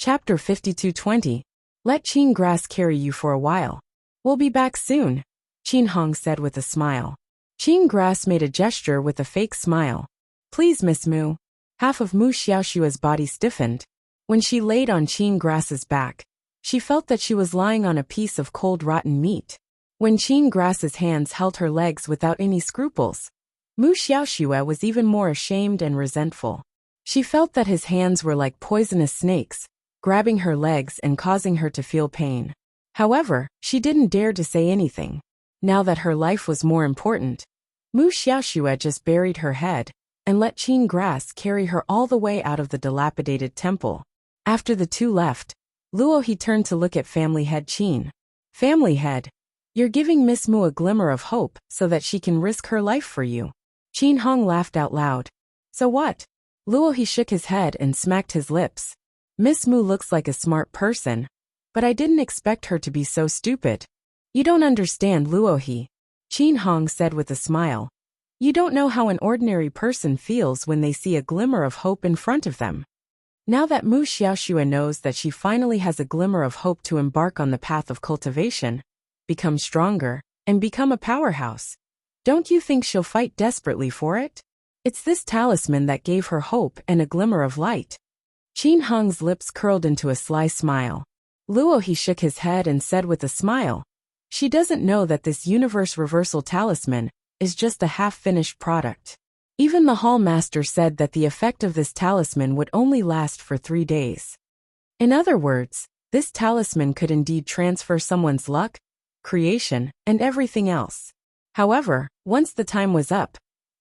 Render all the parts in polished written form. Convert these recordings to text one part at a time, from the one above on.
Chapter 52:20. Let Qin grass carry you for a while. We'll be back soon, Qin Hong said with a smile. Qin grass made a gesture with a fake smile. Please, Miss Mu. Half of Mu Xiaoshua's body stiffened. When she laid on Qin grass's back, she felt that she was lying on a piece of cold rotten meat. When Qin grass's hands held her legs without any scruples, Mu Xiaoshua was even more ashamed and resentful. She felt that his hands were like poisonous snakes, grabbing her legs and causing her to feel pain. However, she didn't dare to say anything. Now that her life was more important, Mu Xiaoshua just buried her head and let Qin grass carry her all the way out of the dilapidated temple. After the two left, Luo he turned to look at family head Qin. Family head, you're giving Miss Mu a glimmer of hope so that she can risk her life for you. Qin Hong laughed out loud. So what? Luo he shook his head and smacked his lips. Miss Mu looks like a smart person, but I didn't expect her to be so stupid. You don't understand, Luo he, Qin Hong said with a smile. You don't know how an ordinary person feels when they see a glimmer of hope in front of them. Now that Mu Xiaoshua knows that she finally has a glimmer of hope to embark on the path of cultivation, become stronger, and become a powerhouse, don't you think she'll fight desperately for it? It's this talisman that gave her hope and a glimmer of light. Qin Hong's lips curled into a sly smile. Luo he shook his head and said with a smile, she doesn't know that this universe reversal talisman is just a half-finished product. Even the hall master said that the effect of this talisman would only last for 3 days. In other words, this talisman could indeed transfer someone's luck, creation, and everything else. However, once the time was up,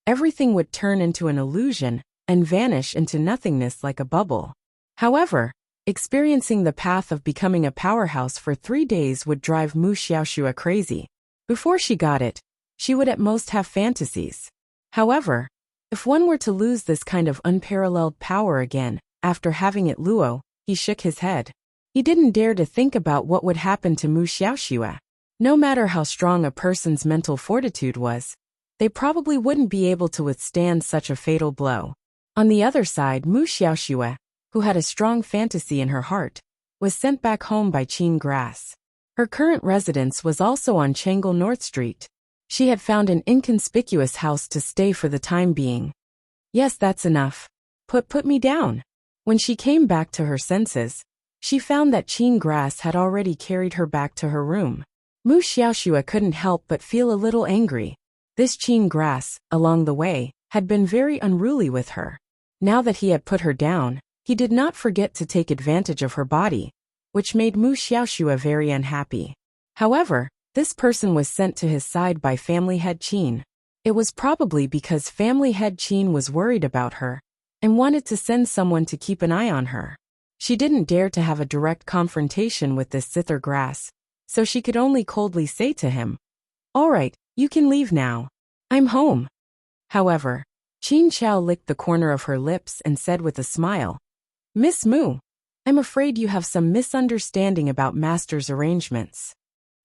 everything would turn into an illusion and vanish into nothingness like a bubble. However, experiencing the path of becoming a powerhouse for 3 days would drive Mu Xiaoshua crazy. Before she got it, she would at most have fantasies. However, if one were to lose this kind of unparalleled power again, after having it, Luo, he shook his head. He didn't dare to think about what would happen to Mu Xiaoshua. No matter how strong a person's mental fortitude was, they probably wouldn't be able to withstand such a fatal blow. On the other side, Mu Xiaoshua, who had a strong fantasy in her heart, was sent back home by Qin grass. Her current residence was also on Changel North Street. She had found an inconspicuous house to stay for the time being. Yes, that's enough. Put me down. When she came back to her senses, she found that Qin grass had already carried her back to her room. Mu Xiaoshua couldn't help but feel a little angry. This Qin grass, along the way, had been very unruly with her. Now that he had put her down, he did not forget to take advantage of her body, which made Mu Xiaoshua very unhappy. However, this person was sent to his side by family head Qin. It was probably because family head Qin was worried about her and wanted to send someone to keep an eye on her. She didn't dare to have a direct confrontation with this zither grass, so she could only coldly say to him, "All right, you can leave now. I'm home." However, Qin Chao licked the corner of her lips and said with a smile, "Miss Mu, I'm afraid you have some misunderstanding about Master's arrangements.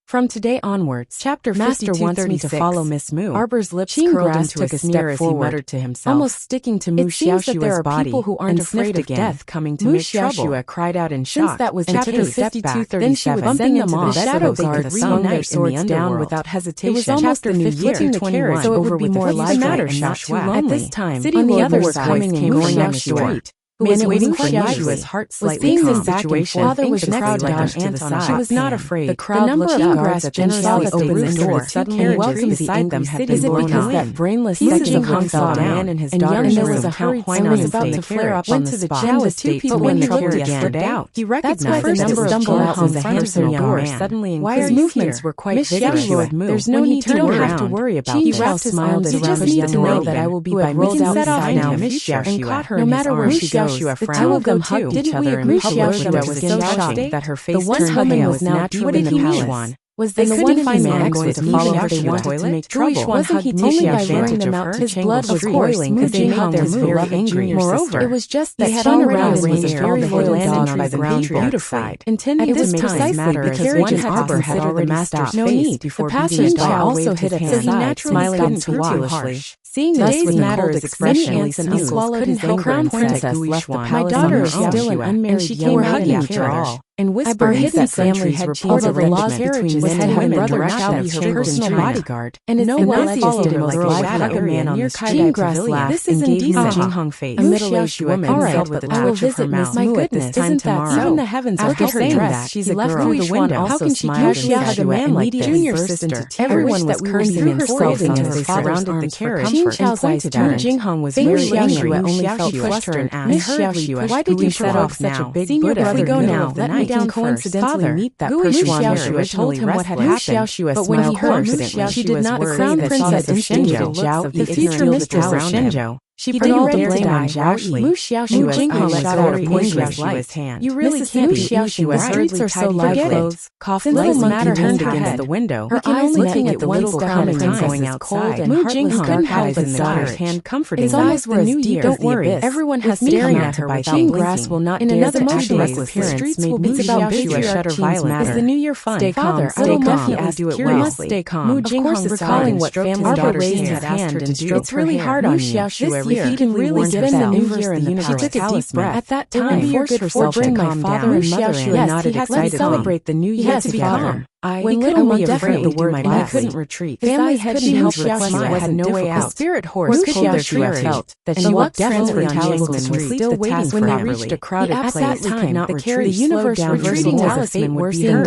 From today onwards, Chapter Master wants me to follow Miss Mu." Arbor's lips curled into a sneer as he muttered to himself, almost sticking to Mu Xiaoshua's body, who aren't afraid of death coming to make trouble. Mu Xiaoshua cried out in shock. Since that was Chapter 52:37, then she would bumping them off. The shadow guards swung their swords down without hesitation. It was almost the new year, so it would be more lively and not too lonely. At this time, on the other side came going on the street. Who was waiting for Yashua's heart slightly calm. The situation, father was crowd dodged to the side. She was not afraid. The crowd looked up as generously opened the door. Suddenly, walking beside them had been blown off. That brainless section Hong saw a man and his daughter's room. There was a hurried sound was about to flare up on the spot. But when the carriage slipped out, he recognized the number of Hong was a handsome young man. Suddenly, his movements were quite vigorous. There's no need to worry about this. He smiled around the young lady that I will be by rolled outside now, Miss and caught her no matter where she goes. The two of them hugged each other in public. Xiaoshua was so shocked that her face turned pale was now deep in the palace. Was this the one find man going to follow her to the toilet? Wasn't he taking advantage of her? His blood was boiling because they made their very angry. Moreover, it was just that he already was very loyal dog by the patriarch's side, intending to make this matter as one Arbor had already stopped. No need before passers-by also hit at his side, smiling scrupulously. Seeing today's matter is expressionless and swallowed his anger and princess left the palace. My daughter is still an unmarried, and she came hugging after all. And whispered hidden family had changed the laws between men and women shall be her personal bodyguard, and no one followed her like a man on the Jean laughed. This is indeed a Jinghong face. A middle-aged woman filled with the touch of her mouth. My goodness, isn't that so? Even the heavens after her dress, she's left through the window. How can she hug a man like this? Junior sister, everyone was cursing and scolding as they surrounded the carriage. Jin Chao's eyes turned. Jinghong was very angry. Only felt flushed her and asked, "Why did you set off such a big Buddha? We go now. Let me down coincidentally meet that Xiaoxue told him what had happened, but when he heard she did not. The crown princess instigated Zhao, the future mistress of Shenzhou. She put all the blame on Zhao Yi. Mu Xiaoxue let out a point Xiaoxue's hand. You really can't be Xiaoxue. The streets are so lively. Coughed like matter turned against the window. Her eyes looking at the little crown princess going outside. Mu Jinghong couldn't help but daughter's hand comforting. It's almost the new year. Don't worry, everyone has staring at her without blinking. Will not in another motionless appearance made Mu Xiaoxue shudder violently. Is the new year fun? Stay calm. Stay calm. Do it well. You must stay calm. Mu Jinghong recalling what family daughter's had asked her to do. It's really hard on you. He can really spend the new year in the palace. She took a deep breath. At that time, forced herself to calm down. And yes, he had to celebrate the new year together. When little Mu afraid the word I couldn't retreat. Family had couldn't help request had no way out. Spirit horse told their fear felt that she walked definitely on Jasmine was still waiting when they reached a crowded place. At that time, the carriage slowed down. Retreating talisman would be heard.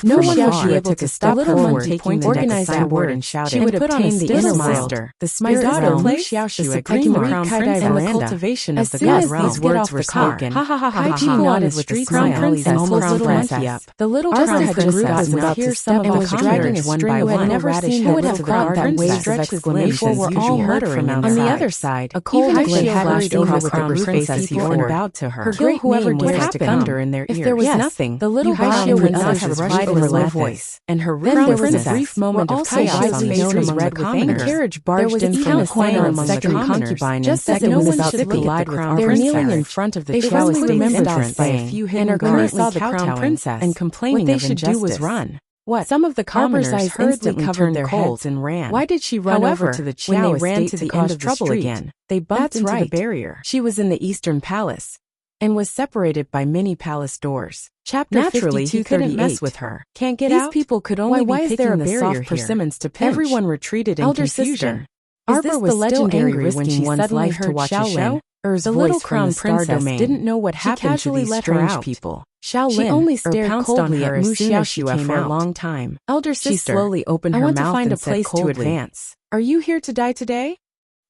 No one would be able to stop her from taking the organized that word and shouting. She would obtain the inner sister, the spirit realm, the supreme crown prince, and the cultivation of the god realm. These words were spoken. People nodded with the crown princess and pulled little monkey up. The little crown princess was here some of the dragging one by one. Never seen the little crowd that way stretch his limbs were all murdering on the other side. A cold wind flashed over the crown princess before and bowed to her. Her great whoever dared to thunder in their ears. If there was nothing, the little crown would not have rushed in her low voice. And her crown princess, a brief moment of chaos known as red with anger. The carriage barged in from the corner among the concubine, just as it was about to collide with crown princess. They're kneeling in front of the Chao estate entrance by a few hidden guards. Saw the crown princess and complaining what they should do was run. What? Some of the commoners eyes instantly covered their heads and ran. Why did she run over to the Chao estate to the end of trouble again? They bumped into the barrier. She was in the Eastern Palace and was separated by many palace doors. Chapter Naturally, he couldn't mess with her. Can't get out? These people could only be picking the soft persimmons to pinch. Everyone retreated in confusion. Arbor was still angry when she suddenly heard to watch a show. The little crown princess didn't know what happened to these strange people. Xiaolin only stared coldly at Mu Xiaoxue for a long time. Elder sister, she slowly opened her mouth and said, "I want to find a place to advance. Are you here to die today?"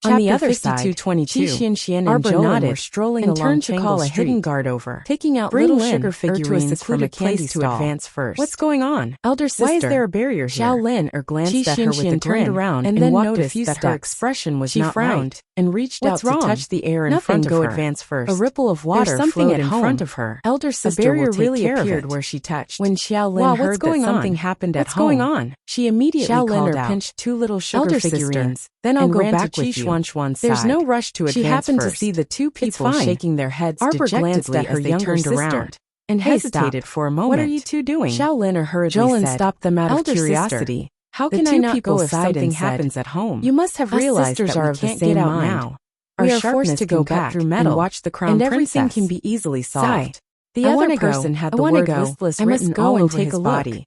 On the other side, Qi Xian and Jolin were strolling and turned to call a hidden guard over, taking out little sugar figurines from a candy stall. To advance first. What's going on? Elder sister, why is there a barrier here? Xiaolin glanced at her with a grin, turned around and then noticed that her expression was not frowned and reached out to touch the air in front of her. Go advance first. A ripple of water flowed in front of her. Elder sister, the barrier really appeared where she touched. When Xiaolin heard that something happened at home, what's going on? She immediately called out, pinched two little sugar figurines. Then I'll go back with you. There's no rush to advance. She happened to see the two people shaking their heads dejectedly as they turned around and hesitated for a moment. What are you two doing? Xiaolin hurriedly Jolin stopped them out of curiosity. How can I not go if something happens at home? You must have realized that we can't get out now. We are forced to go back through metal and watch the crown princess. And everything can be easily solved. The other person had the word listless written all over his body.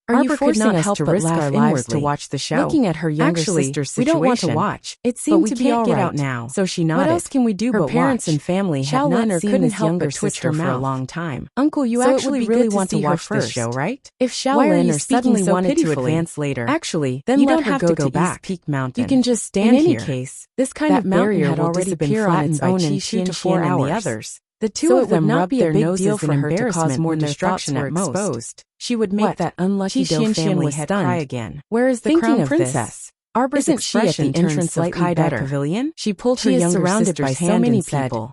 Are you forcing us to risk our lives to watch the show? Looking at her younger sister's situation, we don't want to watch. It seemed to be all right. Get out now. So she nodded. What else can we do but watch? Her parents and family had not seen this younger sister for a long time. Uncle, you actually really want to watch this show, right? If Xiaolin suddenly wanted to advance later, actually, then you don't have to go back. Peak Mountain. You can just stand here. In any case, this kind of barrier had already been flattened by in 2 to 4 hours. The two of them rubbed their noses for her to cause more destruction at most. She would make that unlucky Do family head cry again. Where is the crown princess? Arbor's expression at the entrance of Kai Pavilion? She pulled her younger surrounded by so many people.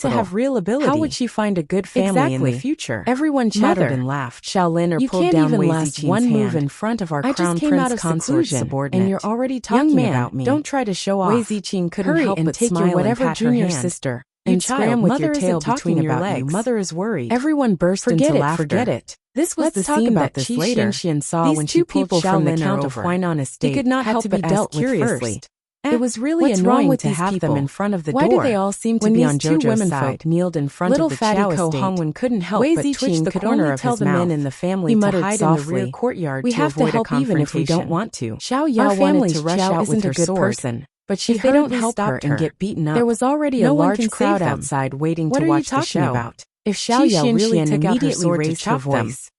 to have real ability. How would she find a good family in the future? Everyone chattered and laughed. Shaolin You pulled can't down even Wei last Ziqing's one hand. move in front of our I crown just came prince out of consort seclusion, subordinate. and you're already talking Young man, about me. don't try to show off. Wei Ziqing couldn't Hurry help and but take your smile whatever and pat her junior hand. sister. You And child, scram with mother your isn't tail talking between your about legs. you. Mother is worried. Everyone burst Forget into it, laughter. forget it. This was Let's the talk scene about that this Qi later. Shenxian saw These when two she pulled people from the Shaolin Count over. of Huainan estate He could not had help to but be ask dealt with curiously. first. It was really What's annoying wrong with to these have people? them in front of the Why door. do they all seem to When be these on two JoJo's womenfolk side? kneeled in front Little of the fatty Qiao Ko estate, Hongwen couldn't help Wei but Ziqing twitch the could corner only of tell his the mouth. men in the family He to muttered hide softly, in the rear courtyard "We to have to avoid help a even if we don't confrontation. want to." Xiao Our Yao wanted family's to rush Qiao out isn't with a her good sword, person. but she If they don't hurriedly help stopped her her and get beaten up, There was already no a one large can crowd save them. outside waiting What to are you watch the talking show. about? If Xiao Qi Yao really Shenxian took out her immediately sword to raised her chop them, voice,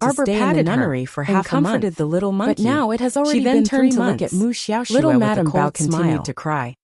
had to Arbor stay in the patted her nunnery for and half a month. comforted the little monkey. But now it has already She then been turned 3 to months. look at Mu Xiaoxue Little with a Madame Bao cold continued smile. to cry.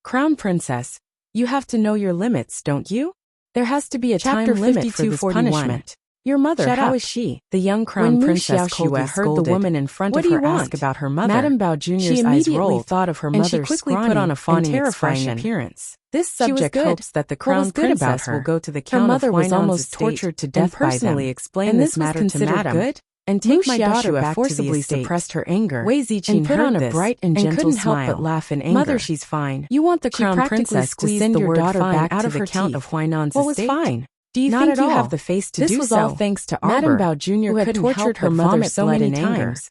Crown Princess, you have to know your limits, don't you? There has to be a Chapter time limit for this 52:41. punishment. Your mother, Shut how up. is she? The young crown When princess Mu Xiaoxue coldly heard scolded, the woman in front "What of do her you ask want?" about her mother. Madame Bao Jr.'s She eyes immediately rolled, thought of her and she mother's quickly put scrawny on a fawning and terrifying expression. appearance. This She was subject good. hopes that the What crown was good about princess her? will go to the Her Count mother of was Huainan's almost estate tortured to and death by personally them. explain And this this was matter to considered Madame. good? And Mu take my daughter Xiaoxue back to the forcibly estate. suppressed her anger Wei Ziqin and put heard on a this bright and gentle couldn't help smile. but laugh in anger. "Mother, she's fine. You want the She crown practically princess to squeezed send the your word daughter fine back out to of the her Count teeth. of Huainan's What was estate? fine? Do you Not think at you all. have the face to This do was so? all thanks to Madame Arbor, Bao Jr. who had couldn't tortured help her but mother vomit so blood many in anger. times.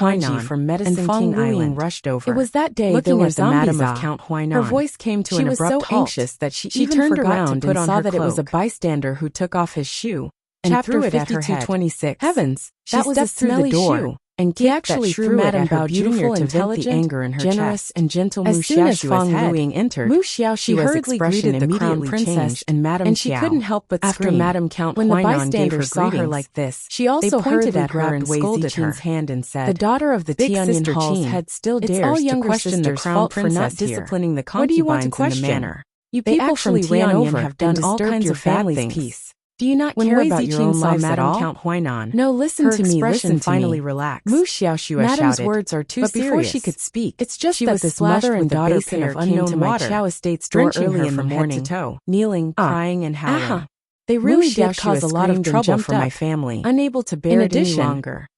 Huainan from Medicine and Feng King Luiying Island. rushed over. It was that day Looking there at was the a madam zombie of Count Huainan. Her voice came to She an was abrupt so halt. anxious that she She even turned forgot around to put and on saw her that it was a cloak. bystander who took off his shoe and Chapter threw it at her head. 52:26. Heavens, She that was a stepped through the smelly door shoe. And He kicked actually that shrew threw it Madame at her Bao Jr. beautiful, to vent the intelligent, anger in her generous, chest. and gentle As soon as Mu Feng head, Luiying entered, Mu she Xiaoxua's hurriedly expression greeted the crown immediately princess changed, and Madame and she Xiao. couldn't help but After scream. Madame Count When the Huainan gave bystander her saw her greetings, like this, she also they pointedly hurriedly grabbed grabbed Wei scolded Ziqing's her. hand and said, The daughter of the Big Tianyan Sister Hall's Qin, head still it's dares all to younger question the sister's crown fault for not princess here. disciplining the What do you want to concubines in the question? manner. You They people from actually ran Tianyan over have and done all disturbed kinds your of bad family's things. peace. Do you not When care Wei about your own Ziqing saw lives at Madame all? Count Huainan, No, listen her to me, expression listen to finally me. relaxed. Mu Xiaoxua Madame's shouted, words are too but serious. before she could speak, It's just she that was this splashed mother with and the daughter basin pair of came unknown to my water, Chao estate's door drenching early her in the from head morning, to toe. kneeling, Ah. crying, and howling. They really Mu did Xiaoxua cause a lot of screamed and trouble jumped for my up, family. unable to bear In it any addition, longer.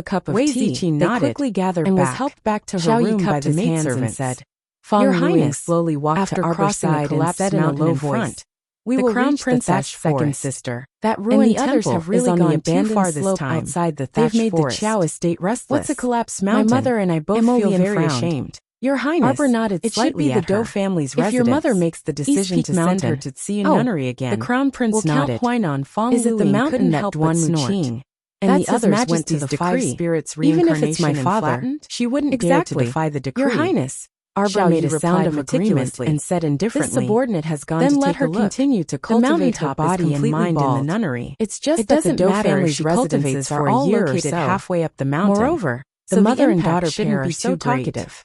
a cup of Wei tea. Ziqi They nodded quickly gathered and was back. helped back to her Xiao Yi room by cupped the his hands and maidservants. said, Your Feng Highness Ling slowly walked after to Arbor's crossing a side and collapsed said in a mountain low in voice, front, "We the will crown reach princess the thatched second forest. sister. That And ruined the others temple have really is on gone the too abandoned far this slope time. outside the They've thatched made forest. the Qiao estate restless. What's a collapsed mountain? My mother and I both feel Emollient very frowned. ashamed. Your Highness, Arbor nodded it should slightly be the at Dou her. family's If your residence. mother makes the East decision Peak to send Mountain. her to see a Oh, nunnery again, the crown prince will nodded. Count Huainan Fong Is it the Luing mountain couldn't that help Duan but Mu snort. Qing And That's the His others went to Majesty's the five decree. spirits Even if it's my reincarnation and father, flattened, she wouldn't exactly. dare to defy the decree. Your Highness, Arbor Xiao made Yi a sound of replied agreement meticulously and said indifferently, This subordinate has gone then to let take her a look. continue to The cultivate her mountaintop body is and completely mind in bald. the nunnery. It's just It that the doesn't Dou matter if family's she residences cultivates are for a all year or located so. halfway up the mountain. Moreover, So the mother and impact daughter shouldn't pair be are so too great. talkative.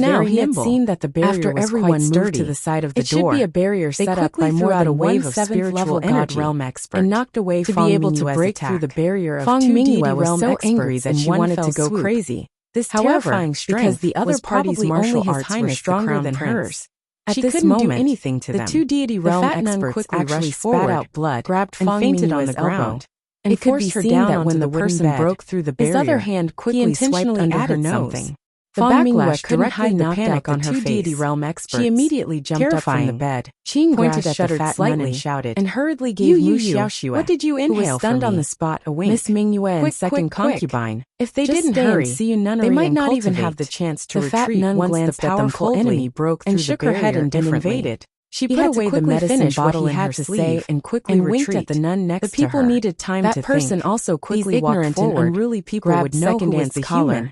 now very he had nimble. seen that the barrier After was everyone quite moved sturdy. to the side of the It door, should be a barrier they set up quickly by more threw out than a one wave of 7th spiritual level God energy realm expert and knocked away to Feng be able to Mingyue's break attack. through the barrier of Feng two Mingyue deity was realm so experts angry that in she one wanted fell to go swoop. crazy. This However, terrifying strength because the other was party's probably martial only His arts were Highness stronger the than Crown hers. At She this couldn't moment, do anything to the them. two deity The realm fat nun experts quickly actually rushed spat forward, out blood, grabbed and Feng fainted on Mingyue's the elbow. elbow, And it could could be be seen seen that that when the person person broke through the his barrier, other hand he quickly swiped intentionally under her added nose. something. The Feng backlash Mingyue couldn't directly hide the knocked panic out the on her two deity face. realm experts. She immediately jumped up from the Terrifying. bed, Qin pointed Grass at the shuddered fat slightly nun and shouted, and hurriedly gave You, Xiaoxue, what did you who was inhale stunned from on me? the spot, a wink. Miss Mingyue and Quick, second quick. concubine. If they Just didn't stay hurry, and see you nunnery they might and not even have cultivate. the chance to The fat retreat nun once the glanced at them powerful coldly enemy broke through and the shook her head barrier and indifferently. invaded. She He put had to away the quickly medicine finish what bottle he in had her to say sleeve and quickly and retreat. winked at the nun next The people to her. needed time That to person think. also quickly These walked ignorant forward, and unruly people grabbed would know second who was dance the collar, human,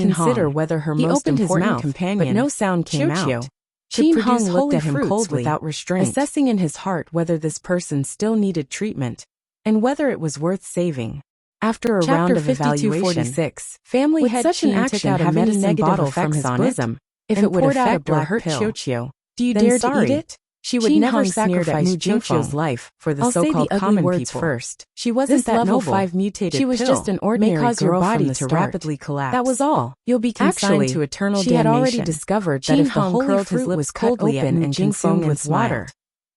consider whether her most important companion, but no sound came out. Qin Hong looked at him coldly, without restraint, assessing in his heart whether this person still needed treatment, and whether it was worth saving. After a round of evaluation, family head Qin took out a medicine bottle from his bosom. If it would affect or hurt Qiuqiu, do you dare to eat it? She would never sacrifice Qiuqiu's life for the so-called common people. First, she wasn't that level 5 mutated. She was just an ordinary girl your body to rapidly collapse. That was all. You'll be consigned to eternal damnation. She had already discovered that if the holy fruit was cut open and consumed with water,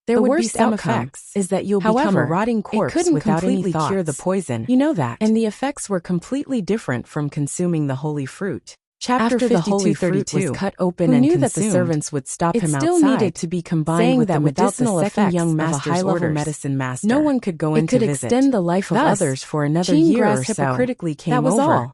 there would be some effects. Is that you'll become a rotting corpse without any thoughts. Cure the poison. You know that. And the effects were completely different from consuming the holy fruit. Chapter 52:32 was cut open and knew consumed. That the servants would stop him outside. It still needed to be combined with the medicinal effects young master's of a high-level medicine master. No one could go in to visit. It could extend the life of others for another year or so. Hypocritically came that was over. All.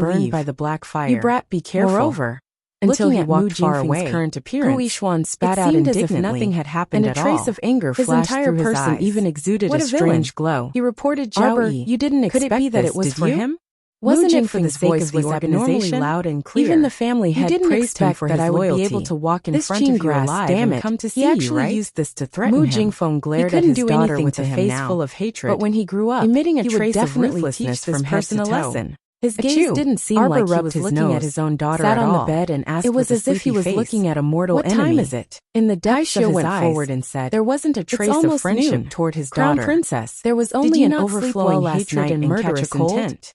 burned by the black fire. You brat, be careful. Moreover, until he walked far away, current appearance, Gu Yishuan spat out indignantly, as if nothing had happened at all. And a trace of anger flashed through his eyes. His entire person even exuded a strange glow. He reported, Zhao Yi, you didn't expect this, could it be that it was for him? Wasn't it for the sake of the organization? Loud and clear. Even the family had praised him for that I would be able to walk in front of you alive and come to see you, right? He used this to threaten him. Mu Jingfeng glared at his daughter with a face full of hatred. But when he grew up, emitting a trace of ruthlessness from head to toe. His gaze didn't seem like he was looking at his own daughter at all. Sat on the bed and asked, it was as if he was looking at a mortal enemy. What time is it? In the depths of his eyes, went forward and said, there wasn't a trace of friendship toward his daughter. Crown Princess, there was only an overflowing hatred and murderous intent.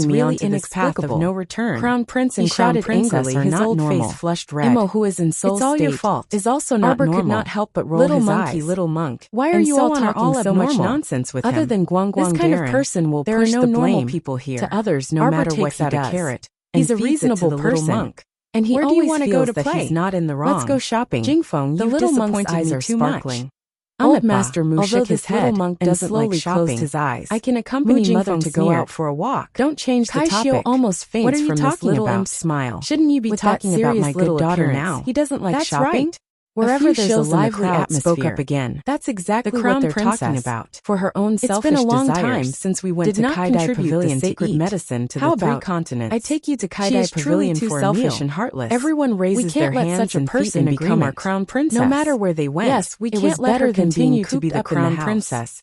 forcing me really onto this path of no return. Crown Prince and He Crown shouted Princess angrily, are his not old normal. face flushed red. Imo, who is in soul It's all your state, fault. is also not Arbor normal. could not help but roll little his monkey, eyes. little monk. Why are And you so all on talking all so abnormal. much nonsense with Other him? than Guang This Guang kind of Darren, person will there push are no the normal blame people here. to others no Arbor matter what takes he out a does. carrot. He's a and feeds it to reasonable the little person. monk. And he Where do always you want to go feels to that play? he's not in the wrong. Let's go shopping. Jingfeng, The you've little monk's disappointed eyes me are too sparkling. much. Old Old Master Mu although shook his this little head monk and doesn't slowly like closed shopping, his eyes. I can accompany Mu Mother Jingfeng to go sneered. out for a walk. Don't change the Kai topic. Xiu almost faints What are you from this talking little about? imp's smile. Shouldn't you be With talking that about serious my little good daughter appearance, now? He doesn't like That's shopping. right. Wherever Few there's shows a in the lively crowd atmosphere. spoke up again. That's exactly The what Crown they're Princess, talking about. for her own It's selfish been a long desires, time since we went did to not Kaidai contribute Pavilion the to sacred eat. medicine to How the three about continents. I take you to She Kaidai is truly Pavilion too for a selfish meal. and heartless. Everyone raises We their can't let hands such a and person feet in become our agreement. crown princess. No matter where they went, Yes, we it can't was let better her than being continue to cooped be the up in the crown house. princess.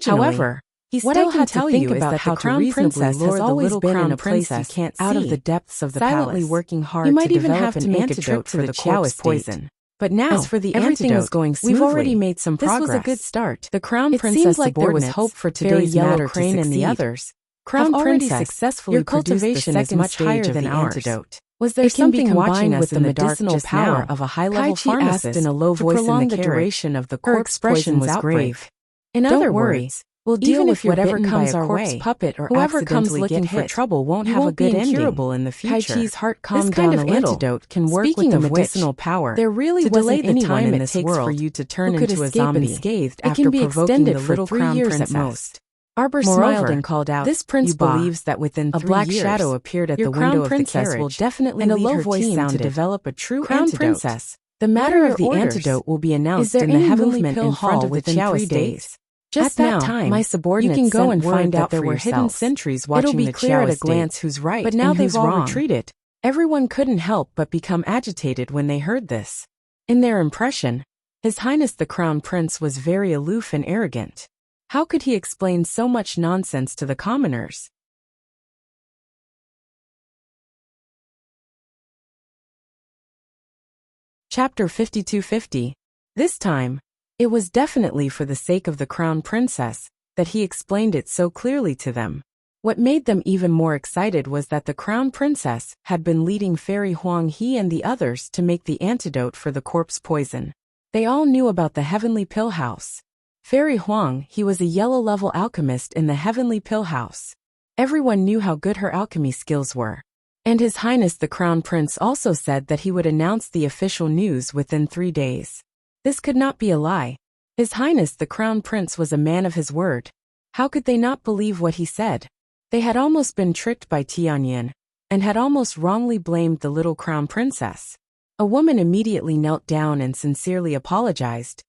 Originally, however, he what still I can had to tell think you is about that how the to crown reasonably princess lure has the always little been crown in a place princess you can't out of see, the depths of the silently palace, working hard you might to even develop have to an make a trip antidote to for the corpse chalice poison. But now, As for the everything antidote, was going we've smoothly. already made some This progress. was a good start. The crown It princess seemed like there was subordinates, hope for Fairy today's Yellow matter to Crane and the succeed. others. Crown have already Princess, successfully your produced the cultivation is second much stage higher of than the ours. antidote. Was there It can be something combined watching us with the in the dark medicinal just power now? of a high-level Kai Chi asked pharmacist in a low to voice in prolong the the carriage. duration of the Her corpse expression poison's was outbreak. grave. In Don't other worry, words, we'll deal even with if you're whatever bitten comes by a our corpse way. puppet or Whoever comes accidentally looking get for hit, trouble won't you have a won't be good ending. incurable in the Kai future. Chi's heart This calmed kind down of a little. antidote can work Speaking with of the which, medicinal power. there really To delay wasn't the anyone time in it this takes world for you to turn who could into a escape zombie. unscathed It after can be provoking the extended for little 3 crown years princess. at most. Arbor Moreover, smiled and called out, this prince "Yuba." believes that within A 3 black years, shadow appeared at your the window crown of the princess will carriage, definitely and a lead low her voice team to sounded, develop a true "Crown antidote. princess, the What matter are of the your orders? antidote will be announced Is there in the any heavenly movement pill in front hall of the within chalice 3 days. days? Just At now, that time, my you subordinates can go sent and word find that out there for were hidden yourselves. sentries It'll watching be the clear at a chalice glance gate. who's right But now and they've who's all wrong. retreated. Everyone couldn't help but become agitated when they heard this. In their impression, His Highness the Crown Prince was very aloof and arrogant. How could he explain so much nonsense to the commoners? Chapter 5250. This time, it was definitely for the sake of the Crown Princess that he explained it so clearly to them. What made them even more excited was that the Crown Princess had been leading Fairy Huang He and the others to make the antidote for the corpse poison. They all knew about the Heavenly Pill House. Fairy Huang He was a yellow-level alchemist in the Heavenly Pill House. Everyone knew how good her alchemy skills were. And His Highness the Crown Prince also said that he would announce the official news within 3 days. This could not be a lie. His Highness the Crown Prince was a man of his word. How could they not believe what he said? They had almost been tricked by Tianyin, and had almost wrongly blamed the little Crown Princess. A woman immediately knelt down and sincerely apologized.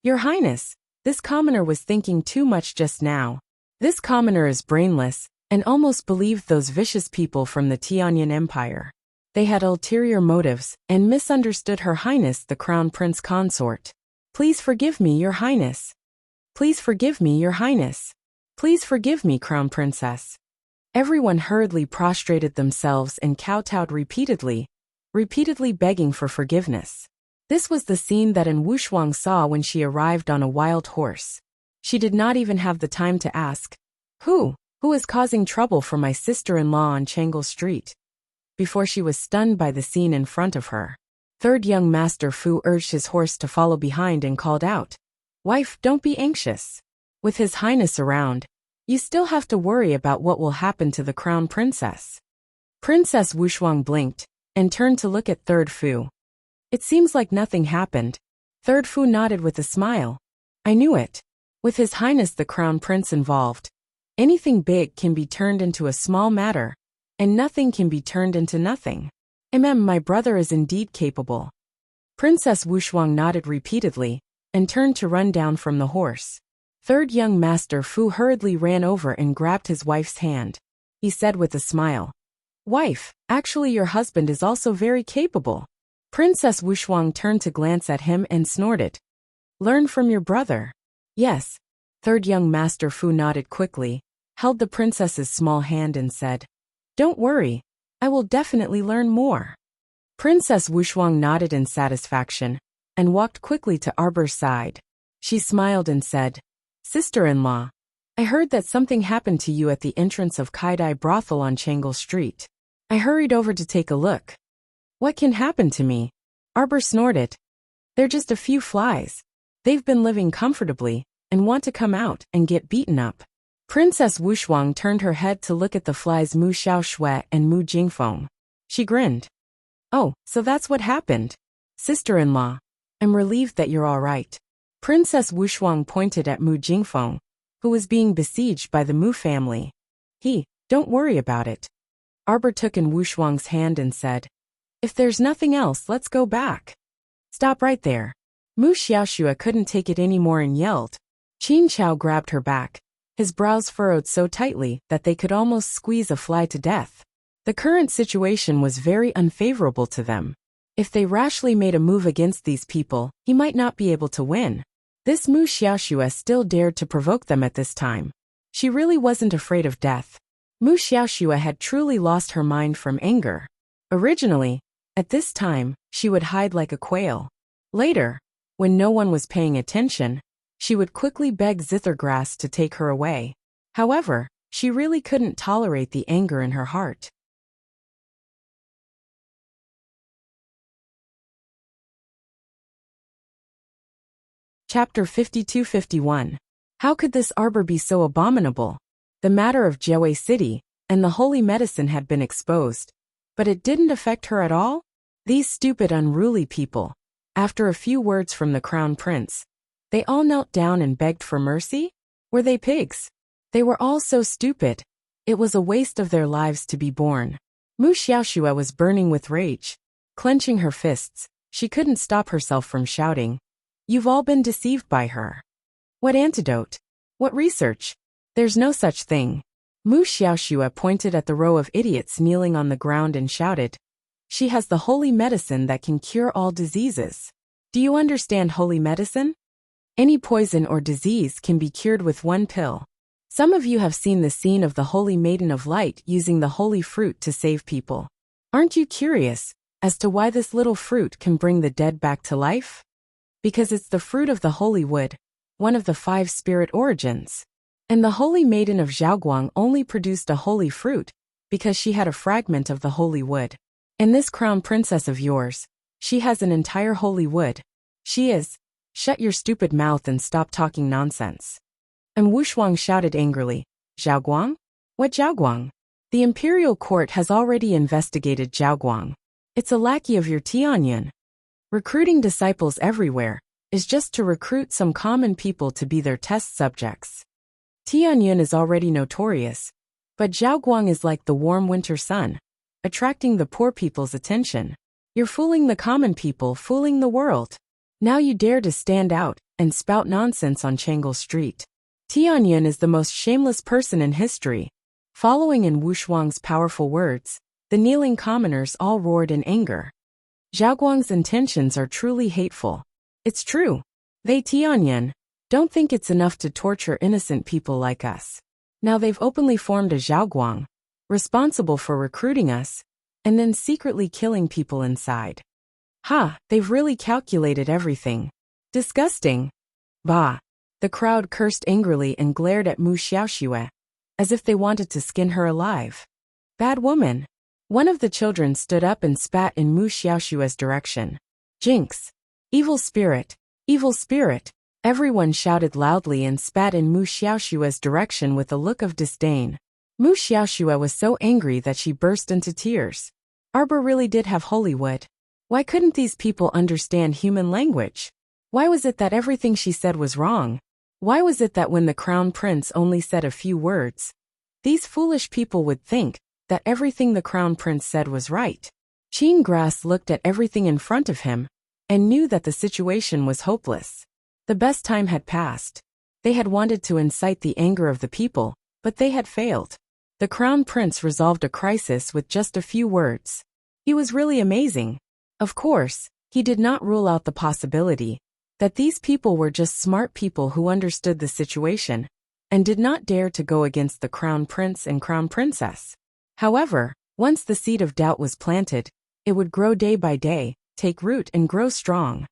Your Highness, this commoner was thinking too much just now. This commoner is brainless, and almost believed those vicious people from the Tianyin Empire. They had ulterior motives, and misunderstood Her Highness the Crown Prince Consort. Please forgive me, Your Highness. Please forgive me, Your Highness. Please forgive me, Crown Princess. Everyone hurriedly prostrated themselves and kowtowed repeatedly begging for forgiveness. This was the scene that An Wushuang saw when she arrived on a wild horse. She did not even have the time to ask, Who is causing trouble for my sister-in-law on Changle Street? Before she was stunned by the scene in front of her. Third young Master Fu urged his horse to follow behind and called out, Wife, don't be anxious. With His Highness around, you still have to worry about what will happen to the Crown Princess. Princess Wushuang blinked, and turned to look at Third Fu. It seems like nothing happened. Third Fu nodded with a smile. I knew it. With His Highness the Crown Prince involved, anything big can be turned into a small matter, and nothing can be turned into nothing. My brother is indeed capable. Princess Wushuang nodded repeatedly, and turned to run down from the horse. Third young Master Fu hurriedly ran over and grabbed his wife's hand. He said with a smile, Wife, actually your husband is also very capable. Princess Wushuang turned to glance at him and snorted. Learn from your brother. Yes. Third young Master Fu nodded quickly, held the princess's small hand and said, Don't worry, I will definitely learn more. Princess Wushuang nodded in satisfaction, and walked quickly to Arbor's side. She smiled and said, Sister-in-law, I heard that something happened to you at the entrance of Kaidai Brothel on Changle Street. I hurried over to take a look. What can happen to me? Arbor snorted. They're just a few flies. They've been living comfortably, and want to come out and get beaten up. Princess Wushuang turned her head to look at the flies Mu Xiaoshui and Mu Jingfeng. She grinned. Oh, so that's what happened. Sister-in-law, I'm relieved that you're all right. Princess Wushuang pointed at Mu Jingfeng, who was being besieged by the Mu family. Don't worry about it. Arbor took in Wushuang's hand and said, If there's nothing else, let's go back. Stop right there. Mu Xiaoshui couldn't take it anymore and yelled. Qin Chao grabbed her back, his brows furrowed so tightly that they could almost squeeze a fly to death. The current situation was very unfavorable to them. If they rashly made a move against these people, he might not be able to win. This Mu Xiaoshui still dared to provoke them at this time. She really wasn't afraid of death. Mu Xiaoshui had truly lost her mind from anger. Originally, at this time, she would hide like a quail. Later, when no one was paying attention, she would quickly beg Zithergrass to take her away. However, she really couldn't tolerate the anger in her heart. Chapter 5251. How could this arbor be so abominable? The matter of Jiewei City and the holy medicine had been exposed, but it didn't affect her at all? These stupid, unruly people. After a few words from the Crown Prince, they all knelt down and begged for mercy? Were they pigs? They were all so stupid. It was a waste of their lives to be born. Mu Xiaoshui was burning with rage. Clenching her fists, she couldn't stop herself from shouting, You've all been deceived by her. What antidote? What research? There's no such thing. Mu Xiaoshui pointed at the row of idiots kneeling on the ground and shouted, She has the holy medicine that can cure all diseases. Do you understand holy medicine? Any poison or disease can be cured with one pill. Some of you have seen the scene of the Holy Maiden of Light using the holy fruit to save people. Aren't you curious as to why this little fruit can bring the dead back to life? Because it's the fruit of the holy wood, one of the 5 spirit origins. And the Holy Maiden of Zhaoguang only produced a holy fruit because she had a fragment of the holy wood. And this crown princess of yours, she has an entire holy wood. She is. Shut your stupid mouth and stop talking nonsense. And Wushuang shouted angrily, Zhaoguang? What Zhaoguang? The imperial court has already investigated Zhaoguang. It's a lackey of your Tianyun. Recruiting disciples everywhere is just to recruit some common people to be their test subjects. Tianyun is already notorious, but Zhaoguang is like the warm winter sun, attracting the poor people's attention. You're fooling the common people, fooling the world. Now you dare to stand out and spout nonsense on Changle Street. Tianyun is the most shameless person in history. Following in Wushuang's powerful words, the kneeling commoners all roared in anger. Zhaoguang's intentions are truly hateful. It's true. They Tianyun don't think it's enough to torture innocent people like us. Now they've openly formed a Zhaoguang, responsible for recruiting us, and then secretly killing people inside. Ha, they've really calculated everything. Disgusting. Bah. The crowd cursed angrily and glared at Mu Xiaoxue, as if they wanted to skin her alive. Bad woman. One of the children stood up and spat in Mu Xiaoxue's direction. Jinx. Evil spirit. Evil spirit. Everyone shouted loudly and spat in Mu Xiaoxue's direction with a look of disdain. Mu Xiaoxue was so angry that she burst into tears. Arbor really did have holy wood. Why couldn't these people understand human language? Why was it that everything she said was wrong? Why was it that when the crown prince only said a few words, these foolish people would think that everything the crown prince said was right? Qin Grass looked at everything in front of him and knew that the situation was hopeless. The best time had passed. They had wanted to incite the anger of the people, but they had failed. The crown prince resolved a crisis with just a few words. He was really amazing. Of course, he did not rule out the possibility that these people were just smart people who understood the situation and did not dare to go against the crown prince and crown princess. However, once the seed of doubt was planted, it would grow day by day, take root and grow strong.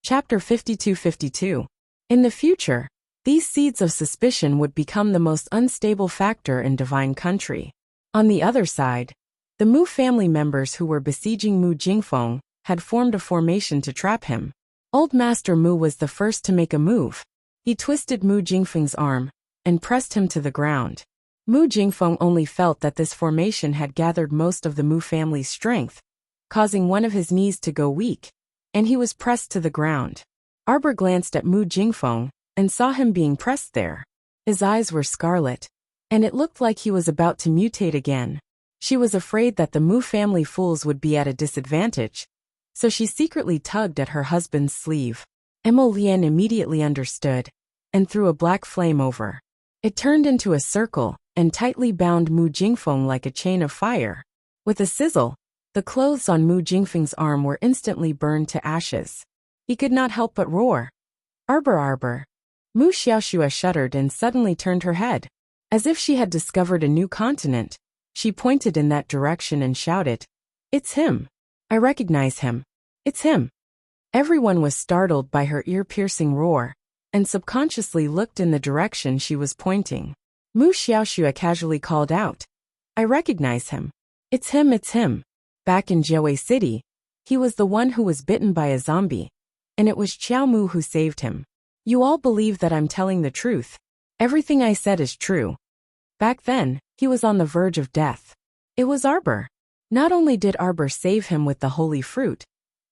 Chapter 52-52. In the future, these seeds of suspicion would become the most unstable factor in Divine Country. On the other side, the Mu family members who were besieging Mu Jingfeng had formed a formation to trap him. Old Master Mu was the first to make a move. He twisted Mu Jingfeng's arm and pressed him to the ground. Mu Jingfeng only felt that this formation had gathered most of the Mu family's strength, causing one of his knees to go weak, and he was pressed to the ground. Arbor glanced at Mu Jingfeng and saw him being pressed there. His eyes were scarlet, and it looked like he was about to mutate again. She was afraid that the Mu family fools would be at a disadvantage, so she secretly tugged at her husband's sleeve. Emilienne immediately understood and threw a black flame over. It turned into a circle and tightly bound Mu Jingfeng like a chain of fire. With a sizzle, the clothes on Mu Jingfeng's arm were instantly burned to ashes. He could not help but roar. Arbor, Arbor. Mu Xiaoxue shuddered and suddenly turned her head. As if she had discovered a new continent, she pointed in that direction and shouted, It's him. I recognize him. It's him. Everyone was startled by her ear-piercing roar, and subconsciously looked in the direction she was pointing. Mu Xiaoxue casually called out, I recognize him. It's him, it's him. Back in Jiawei City, he was the one who was bitten by a zombie, and it was Qiao Mu who saved him. You all believe that I'm telling the truth. Everything I said is true. Back then, he was on the verge of death. It was Arbor. Not only did Arbor save him with the holy fruit,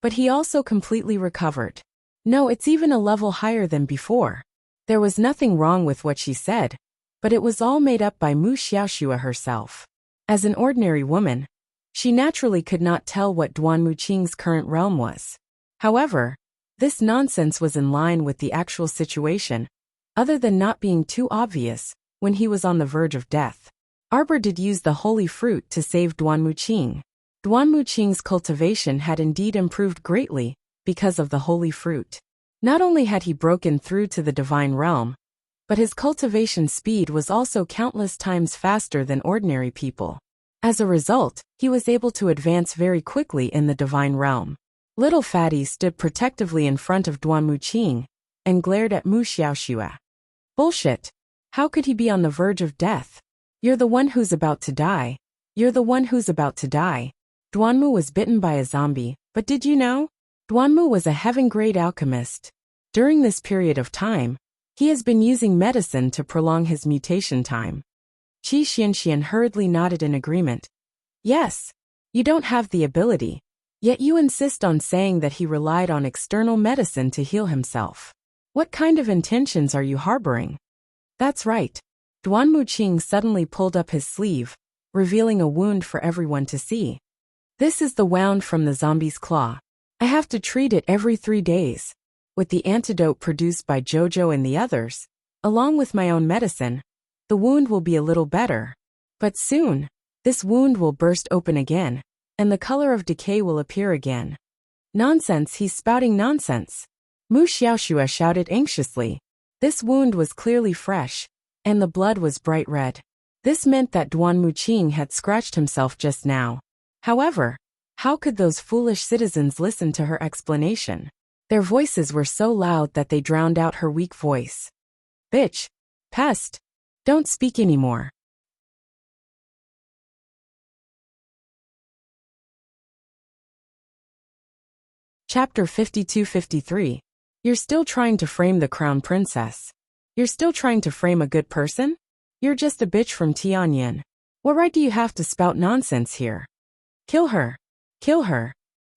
but he also completely recovered. No, it's even a level higher than before. There was nothing wrong with what she said, but it was all made up by Mu Xiaoxue herself. As an ordinary woman, she naturally could not tell what Duan Muqing's current realm was. However, this nonsense was in line with the actual situation other than not being too obvious when he was on the verge of death. Arbor did use the holy fruit to save Duan Muqing. Duan Muqing's cultivation had indeed improved greatly because of the holy fruit. Not only had he broken through to the divine realm, but his cultivation speed was also countless times faster than ordinary people. As a result, he was able to advance very quickly in the divine realm. Little Fatty stood protectively in front of Duan Muqing and glared at Mu Xiaoxue. Bullshit. How could he be on the verge of death? You're the one who's about to die. You're the one who's about to die. Duanmu was bitten by a zombie, but did you know? Duanmu was a heaven-grade alchemist. During this period of time, he has been using medicine to prolong his mutation time. Qi Xianxian hurriedly nodded in agreement. Yes. You don't have the ability. Yet you insist on saying that he relied on external medicine to heal himself. What kind of intentions are you harboring? That's right. Duan Muqing suddenly pulled up his sleeve, revealing a wound for everyone to see. This is the wound from the zombie's claw. I have to treat it every 3 days. With the antidote produced by Jojo and the others, along with my own medicine, the wound will be a little better. But soon, this wound will burst open again, and the color of decay will appear again. Nonsense, he's spouting nonsense. Mu Xiaoxue shouted anxiously. This wound was clearly fresh, and the blood was bright red. This meant that Duan Muqing had scratched himself just now. However, how could those foolish citizens listen to her explanation? Their voices were so loud that they drowned out her weak voice. Bitch. Pest. Don't speak anymore. Chapter 52-53. You're still trying to frame the crown princess. You're still trying to frame a good person? You're just a bitch from Tianyin. What right do you have to spout nonsense here? Kill her. Kill her.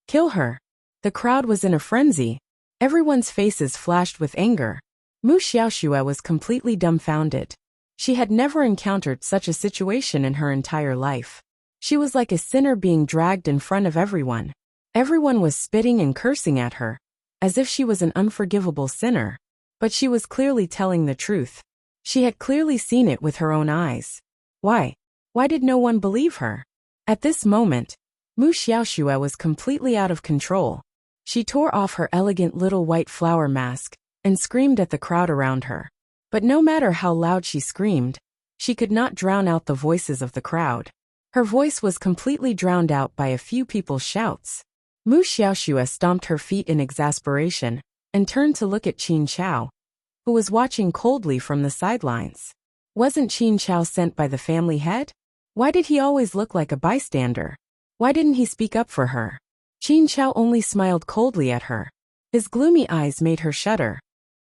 Kill her. The crowd was in a frenzy. Everyone's faces flashed with anger. Mu Xiaoxue was completely dumbfounded. She had never encountered such a situation in her entire life. She was like a sinner being dragged in front of everyone. Everyone was spitting and cursing at her, as if she was an unforgivable sinner. But she was clearly telling the truth. She had clearly seen it with her own eyes. Why? Why did no one believe her? At this moment, Mu Xiaoxue was completely out of control. She tore off her elegant little white flower mask and screamed at the crowd around her. But no matter how loud she screamed, she could not drown out the voices of the crowd. Her voice was completely drowned out by a few people's shouts. Mu Xiaoxue stomped her feet in exasperation and turned to look at Qin Chao, who was watching coldly from the sidelines. Wasn't Qin Chao sent by the family head? Why did he always look like a bystander? Why didn't he speak up for her? Qin Chao only smiled coldly at her. His gloomy eyes made her shudder.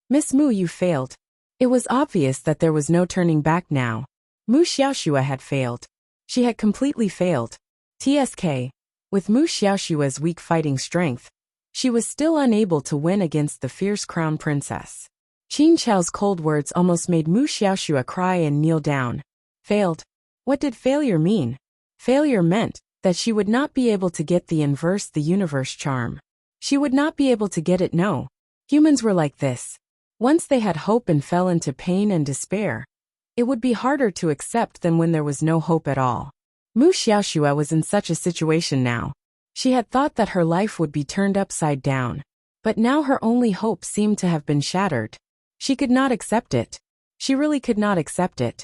Miss Mu, you failed. It was obvious that there was no turning back now. Mu Xiaoxue had failed. She had completely failed. TSK. With Mu Xiaoxue's weak fighting strength, she was still unable to win against the fierce crown princess. Qin Chao's cold words almost made Mu Xiaoxue cry and kneel down. Failed. What did failure mean? Failure meant that she would not be able to get the inverse the universe charm. She would not be able to get it. No. Humans were like this. Once they had hope and fell into pain and despair, it would be harder to accept than when there was no hope at all. Mu Xiaoxue was in such a situation now. She had thought that her life would be turned upside down, but now her only hope seemed to have been shattered. She could not accept it. She really could not accept it.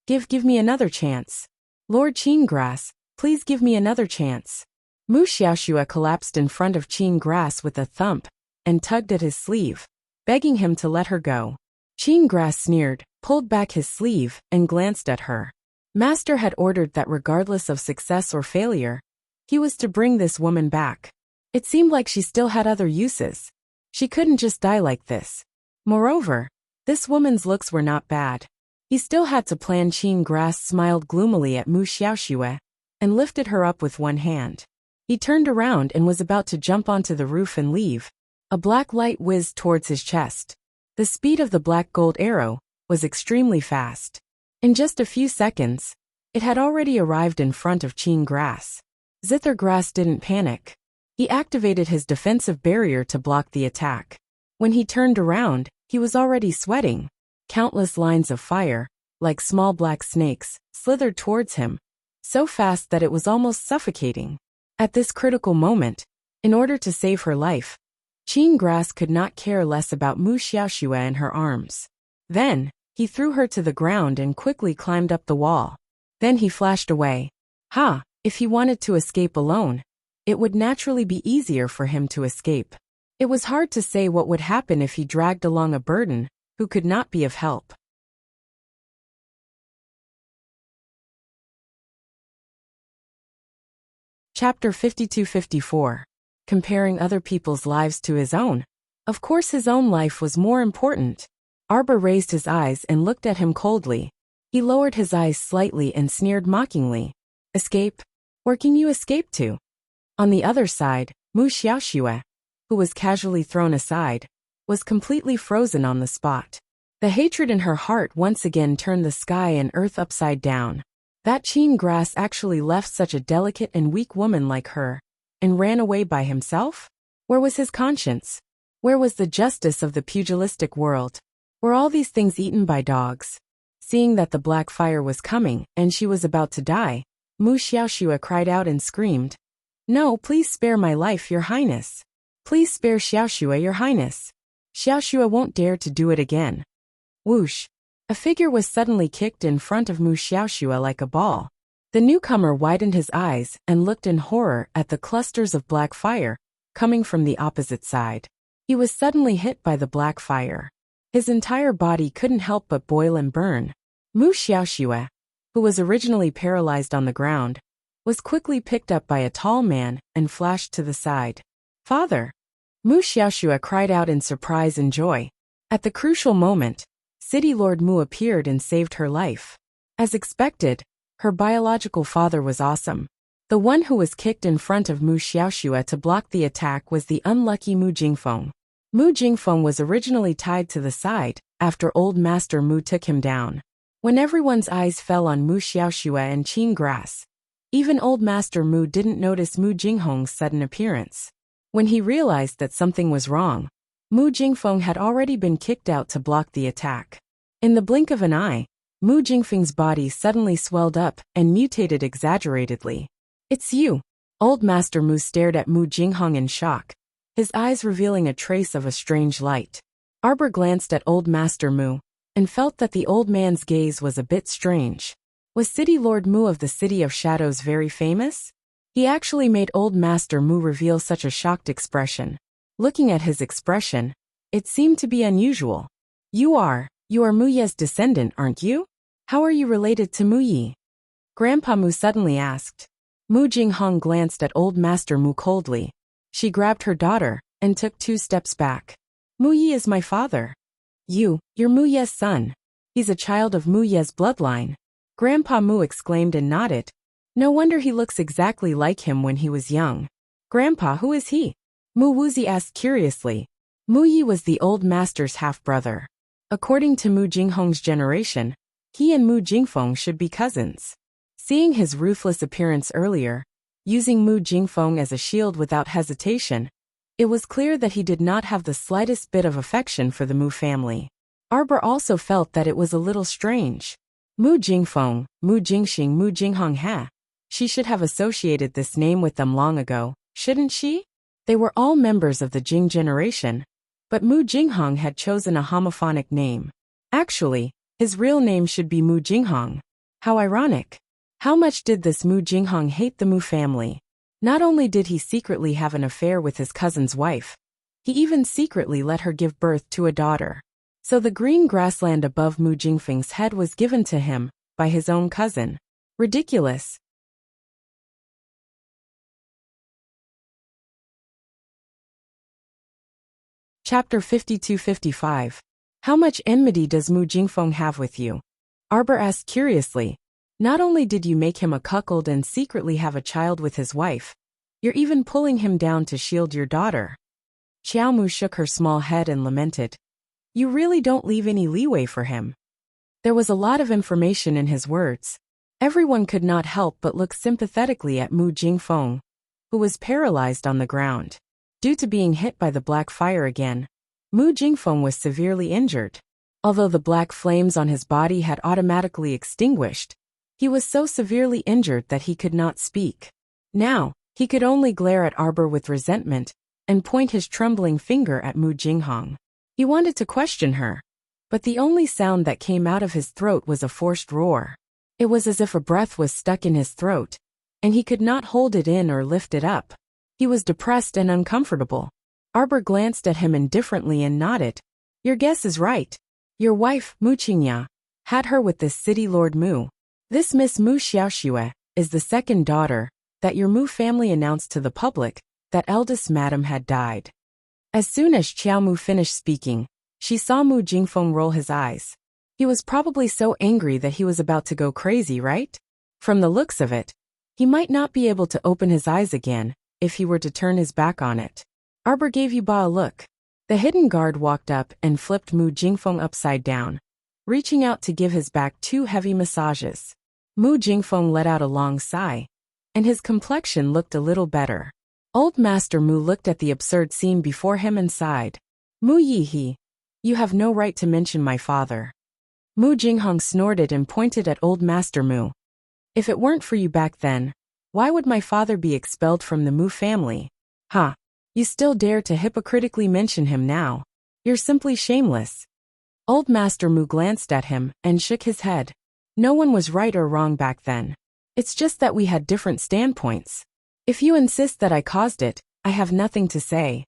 Give me another chance. Lord Qinggrass, please give me another chance. Mu Xiaoxue collapsed in front of Qinggrass with a thump and tugged at his sleeve, begging him to let her go. Qinggrass sneered, pulled back his sleeve, and glanced at her. Master had ordered that regardless of success or failure, he was to bring this woman back. It seemed like she still had other uses. She couldn't just die like this. Moreover, this woman's looks were not bad. He still had to plan. Qinggrass smiled gloomily at Mu Xiaoxue and lifted her up with one hand. He turned around and was about to jump onto the roof and leave. A black light whizzed towards his chest. The speed of the black gold arrow was extremely fast. In just a few seconds, it had already arrived in front of Qinggrass. Zithergrass didn't panic. He activated his defensive barrier to block the attack. When he turned around, he was already sweating. Countless lines of fire, like small black snakes, slithered towards him, so fast that it was almost suffocating. At this critical moment, in order to save her life, Qin Grass could not care less about Mu Xiaoxue in her arms. Then, he threw her to the ground and quickly climbed up the wall. Then he flashed away. If he wanted to escape alone, it would naturally be easier for him to escape. It was hard to say what would happen if he dragged along a burden who could not be of help. Chapter 52-54. Comparing other people's lives to his own. Of course his own life was more important. Arbor raised his eyes and looked at him coldly. He lowered his eyes slightly and sneered mockingly. Escape? Where can you escape to? On the other side, Mu Xiaoxue, who was casually thrown aside, was completely frozen on the spot. The hatred in her heart once again turned the sky and earth upside down. That Qin Grass actually left such a delicate and weak woman like her, and ran away by himself? Where was his conscience? Where was the justice of the pugilistic world? Were all these things eaten by dogs? Seeing that the black fire was coming, and she was about to die, Mu Xiaoxue cried out and screamed, "No, please spare my life, Your Highness. Please spare Xiaoxue, Your Highness. Xiaoxue won't dare to do it again." Whoosh! A figure was suddenly kicked in front of Mu Xiaoxue like a ball. The newcomer widened his eyes and looked in horror at the clusters of black fire coming from the opposite side. He was suddenly hit by the black fire. His entire body couldn't help but boil and burn. Mu Xiaoxue, who was originally paralyzed on the ground, was quickly picked up by a tall man and flashed to the side. "Father!" Mu Xiaoxue cried out in surprise and joy. At the crucial moment, City Lord Mu appeared and saved her life. As expected, her biological father was awesome. The one who was kicked in front of Mu Xiaoxue to block the attack was the unlucky Mu Jingfeng. Mu Jingfeng was originally tied to the side after Old Master Mu took him down. When everyone's eyes fell on Mu Xiaoxue and Qin Grass, even Old Master Mu didn't notice Mu Jinghong's sudden appearance. When he realized that something was wrong, Mu Jingfeng had already been kicked out to block the attack. In the blink of an eye, Mu Jingfeng's body suddenly swelled up and mutated exaggeratedly. "It's you!" Old Master Mu stared at Mu Jinghong in shock, his eyes revealing a trace of a strange light. Arbor glanced at Old Master Mu and felt that the old man's gaze was a bit strange. Was City Lord Mu of the City of Shadows very famous? He actually made Old Master Mu reveal such a shocked expression. Looking at his expression, it seemed to be unusual. You are Mu Ye's descendant, aren't you? How are you related to Mu Yi?" Grandpa Mu suddenly asked. Mu Jinghong glanced at Old Master Mu coldly. She grabbed her daughter and took 2 steps back. "Mu Yi is my father. You're Mu Ye's son. He's a child of Mu Ye's bloodline." Grandpa Mu exclaimed and nodded. "No wonder he looks exactly like him when he was young." "Grandpa, who is he?" Mu Wuxia asked curiously. Mu Yi was the old master's half-brother. According to Mu Jinghong's generation, he and Mu Jingfeng should be cousins. Seeing his ruthless appearance earlier, using Mu Jingfeng as a shield without hesitation, it was clear that he did not have the slightest bit of affection for the Mu family. Arbor also felt that it was a little strange. Mu Jingfeng, Mu Jingxing, Mu Jinghong ha. She should have associated this name with them long ago, shouldn't she? They were all members of the Jing generation, but Mu Jinghong had chosen a homophonic name. Actually, his real name should be Mu Jinghong. How ironic. How much did this Mu Jinghong hate the Mu family? Not only did he secretly have an affair with his cousin's wife, he even secretly let her give birth to a daughter. So the green grassland above Mu Jingfeng's head was given to him by his own cousin. Ridiculous. Chapter 52-55. How much enmity does Mu Jingfeng have with you? Arbor asked curiously. Not only did you make him a cuckold and secretly have a child with his wife, you're even pulling him down to shield your daughter. Xiao Mu shook her small head and lamented. You really don't leave any leeway for him. There was a lot of information in his words. Everyone could not help but look sympathetically at Mu Jingfeng, who was paralyzed on the ground. Due to being hit by the black fire again, Mu Jingfeng was severely injured. Although the black flames on his body had automatically extinguished, he was so severely injured that he could not speak. Now, he could only glare at Arbor with resentment and point his trembling finger at Mu Jinghong. He wanted to question her, but the only sound that came out of his throat was a forced roar. It was as if a breath was stuck in his throat, and he could not hold it in or lift it up. He was depressed and uncomfortable. Arbor glanced at him indifferently and nodded. Your guess is right. Your wife, Mu Qingya, had her with this city lord Mu. This Miss Mu Xiaoxue is the second daughter that your Mu family announced to the public that eldest madam had died. As soon as Qiao Mu finished speaking, she saw Mu Jingfeng roll his eyes. He was probably so angry that he was about to go crazy, right? From the looks of it, he might not be able to open his eyes again if he were to turn his back on it. Arbor gave Yuba a look. The hidden guard walked up and flipped Mu Jingfeng upside down, reaching out to give his back 2 heavy massages. Mu Jingfeng let out a long sigh, and his complexion looked a little better. Old Master Mu looked at the absurd scene before him and sighed. Mu Yihi, you have no right to mention my father. Mu Jinghong snorted and pointed at Old Master Mu. If it weren't for you back then, why would my father be expelled from the Mu family? Huh. You still dare to hypocritically mention him now. You're simply shameless. Old Master Mu glanced at him and shook his head. No one was right or wrong back then. It's just that we had different standpoints. If you insist that I caused it, I have nothing to say.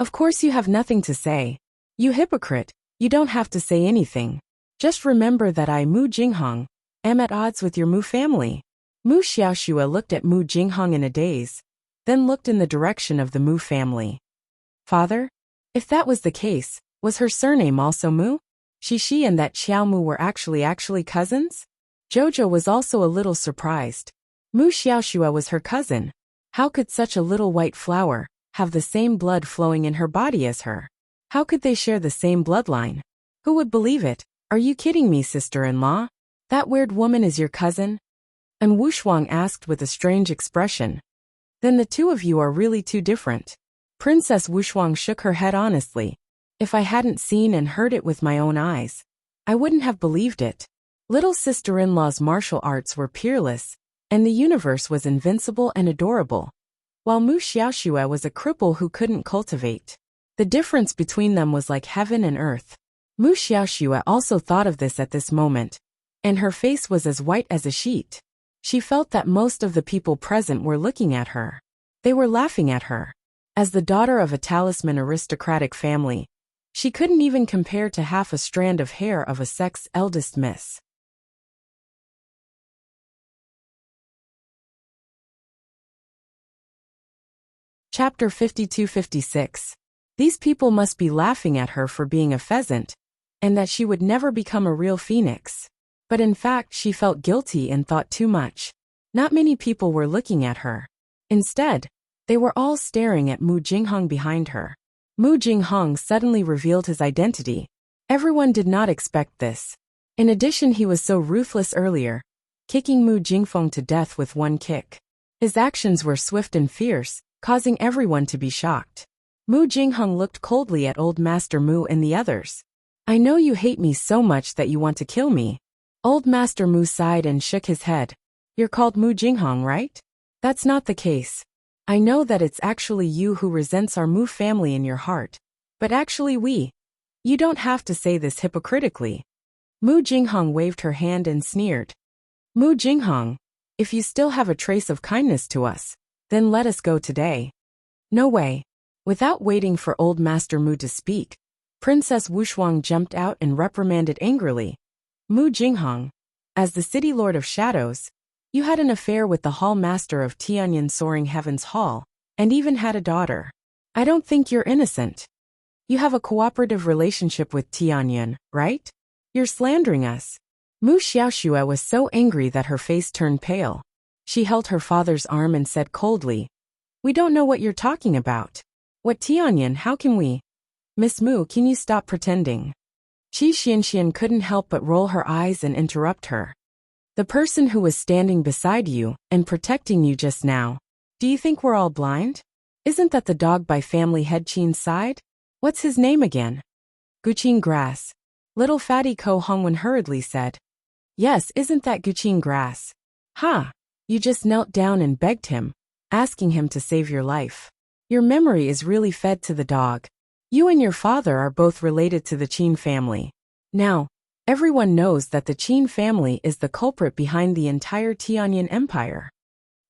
Of course you have nothing to say. You hypocrite, you don't have to say anything. Just remember that I, Mu Jinghong, am at odds with your Mu family. Mu Xiaoxue looked at Mu Jinghong in a daze, then looked in the direction of the Mu family. Father? If that was the case, was her surname also Mu? Shishi and that Qiao Mu were actually cousins? Jojo was also a little surprised. Mu Xiaoxue was her cousin. How could such a little white flower have the same blood flowing in her body as her? How could they share the same bloodline? Who would believe it? Are you kidding me, sister-in-law? That weird woman is your cousin? And Wu Shuang asked with a strange expression. Then the two of you are really too different. Princess Wu Shuang shook her head honestly. If I hadn't seen and heard it with my own eyes, I wouldn't have believed it. Little sister-in-law's martial arts were peerless, and the universe was invincible and adorable, while Mu Xiaoxue was a cripple who couldn't cultivate. The difference between them was like heaven and earth. Mu Xiaoxue also thought of this at this moment, and her face was as white as a sheet. She felt that most of the people present were looking at her. They were laughing at her. As the daughter of a talisman aristocratic family, she couldn't even compare to half a strand of hair of a sex eldest miss. Chapter 52-56. These people must be laughing at her for being a pheasant, and that she would never become a real phoenix. But in fact she felt guilty and thought too much. Not many people were looking at her. Instead, they were all staring at Mu Jinghong behind her. Mu Jinghong suddenly revealed his identity. Everyone did not expect this. In addition, he was so ruthless earlier, kicking Mu Jingfeng to death with one kick. His actions were swift and fierce, causing everyone to be shocked. Mu Jinghong looked coldly at Old Master Mu and the others. I know you hate me so much that you want to kill me. Old Master Mu sighed and shook his head. You're called Mu Jinghong, right? That's not the case. I know that it's actually you who resents our Mu family in your heart. But actually you don't have to say this hypocritically. Mu Jinghong waved her hand and sneered. Mu Jinghong, if you still have a trace of kindness to us, then let us go today. No way. Without waiting for Old Master Mu to speak, Princess Wu Shuang jumped out and reprimanded angrily. Mu Jinghong, as the City Lord of Shadows, you had an affair with the Hall Master of Tianyan Soaring Heaven's Hall, and even had a daughter. I don't think you're innocent. You have a cooperative relationship with Tianyan, right? You're slandering us. Mu Xiaoxue was so angry that her face turned pale. She held her father's arm and said coldly, We don't know what you're talking about. What Tianyan, how can we? Miss Mu, can you stop pretending? Qi Xianxian couldn't help but roll her eyes and interrupt her. The person who was standing beside you and protecting you just now. Do you think we're all blind? Isn't that the dog by family head Qin's side? What's his name again? Guqin Grass. Little fatty Ko Hongwen hurriedly said. Yes, isn't that Qin grass? Ha! You just knelt down and begged him, asking him to save your life. Your memory is really fed to the dog. You and your father are both related to the Qin family. Now, everyone knows that the Qin family is the culprit behind the entire Tianyan Empire.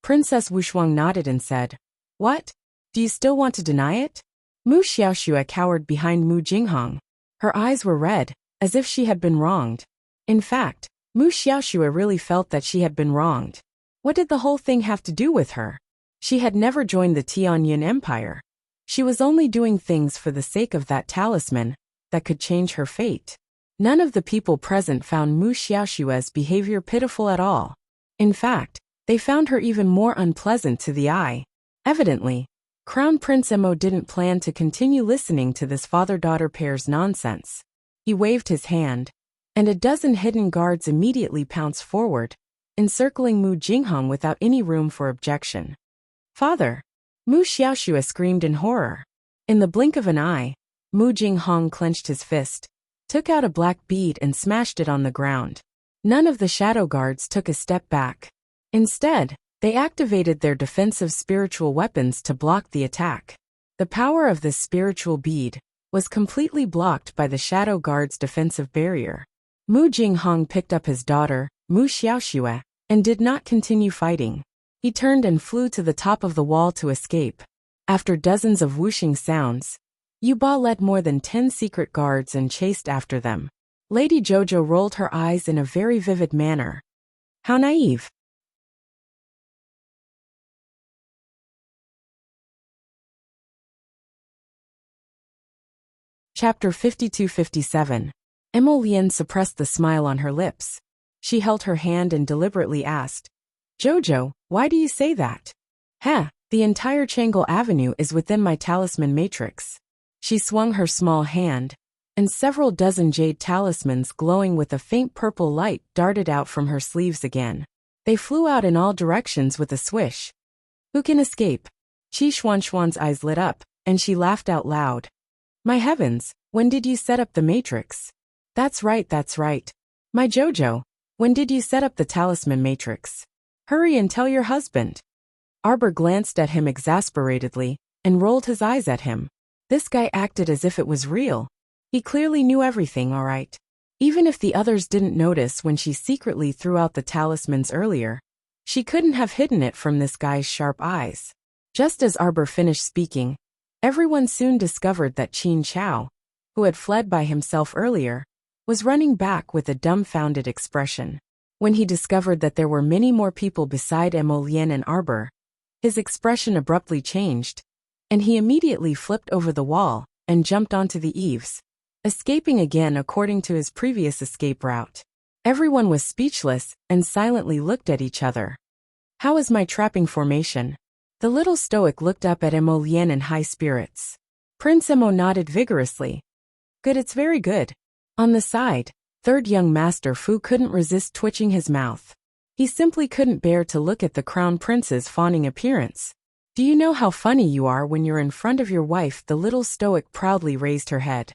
Princess Wushuang nodded and said, What? Do you still want to deny it? Mu Xiaoxue cowered behind Mu Jinghong. Her eyes were red, as if she had been wronged. In fact, Mu Xiaoxue really felt that she had been wronged. What did the whole thing have to do with her? She had never joined the Tianyan Empire. She was only doing things for the sake of that talisman that could change her fate. None of the people present found Mu Xiaoxue's behavior pitiful at all. In fact, they found her even more unpleasant to the eye. Evidently, Crown Prince Mo didn't plan to continue listening to this father-daughter pair's nonsense. He waved his hand, and a dozen hidden guards immediately pounced forward, encircling Mu Jinghong without any room for objection. Father! Mu Xiaoxue screamed in horror. In the blink of an eye, Mu Jinghong clenched his fist, took out a black bead and smashed it on the ground. None of the shadow guards took a step back. Instead, they activated their defensive spiritual weapons to block the attack. The power of this spiritual bead was completely blocked by the shadow guard's defensive barrier. Mu Jinghong picked up his daughter, Mu Xiaoxue, and did not continue fighting. He turned and flew to the top of the wall to escape. After dozens of whooshing sounds, Yuba led more than 10 secret guards and chased after them. Lady Jojo rolled her eyes in a very vivid manner. How naive. Chapter 52-57. Emolienne suppressed the smile on her lips. She held her hand and deliberately asked, Jojo, why do you say that? The entire Changle Avenue is within my talisman matrix. She swung her small hand, and several dozen jade talismans glowing with a faint purple light darted out from her sleeves again. They flew out in all directions with a swish. Who can escape? Qi Xuanxuan's eyes lit up, and she laughed out loud. My heavens, when did you set up the matrix? That's right. My Jojo, when did you set up the talisman matrix? Hurry and tell your husband. Arbor glanced at him exasperatedly and rolled his eyes at him. This guy acted as if it was real. He clearly knew everything, all right. Even if the others didn't notice when she secretly threw out the talismans earlier, she couldn't have hidden it from this guy's sharp eyes. Just as Arbor finished speaking, everyone soon discovered that Qin Chao, who had fled by himself earlier, was running back with a dumbfounded expression. When he discovered that there were many more people beside Emolienne and Arbor, his expression abruptly changed, and he immediately flipped over the wall and jumped onto the eaves, escaping again according to his previous escape route. Everyone was speechless and silently looked at each other. How is my trapping formation? The little stoic looked up at Emolienne in high spirits. Prince Emo nodded vigorously. Good, it's very good. On the side, third young master Fu couldn't resist twitching his mouth. He simply couldn't bear to look at the crown prince's fawning appearance. Do you know how funny you are when you're in front of your wife? The little stoic proudly raised her head.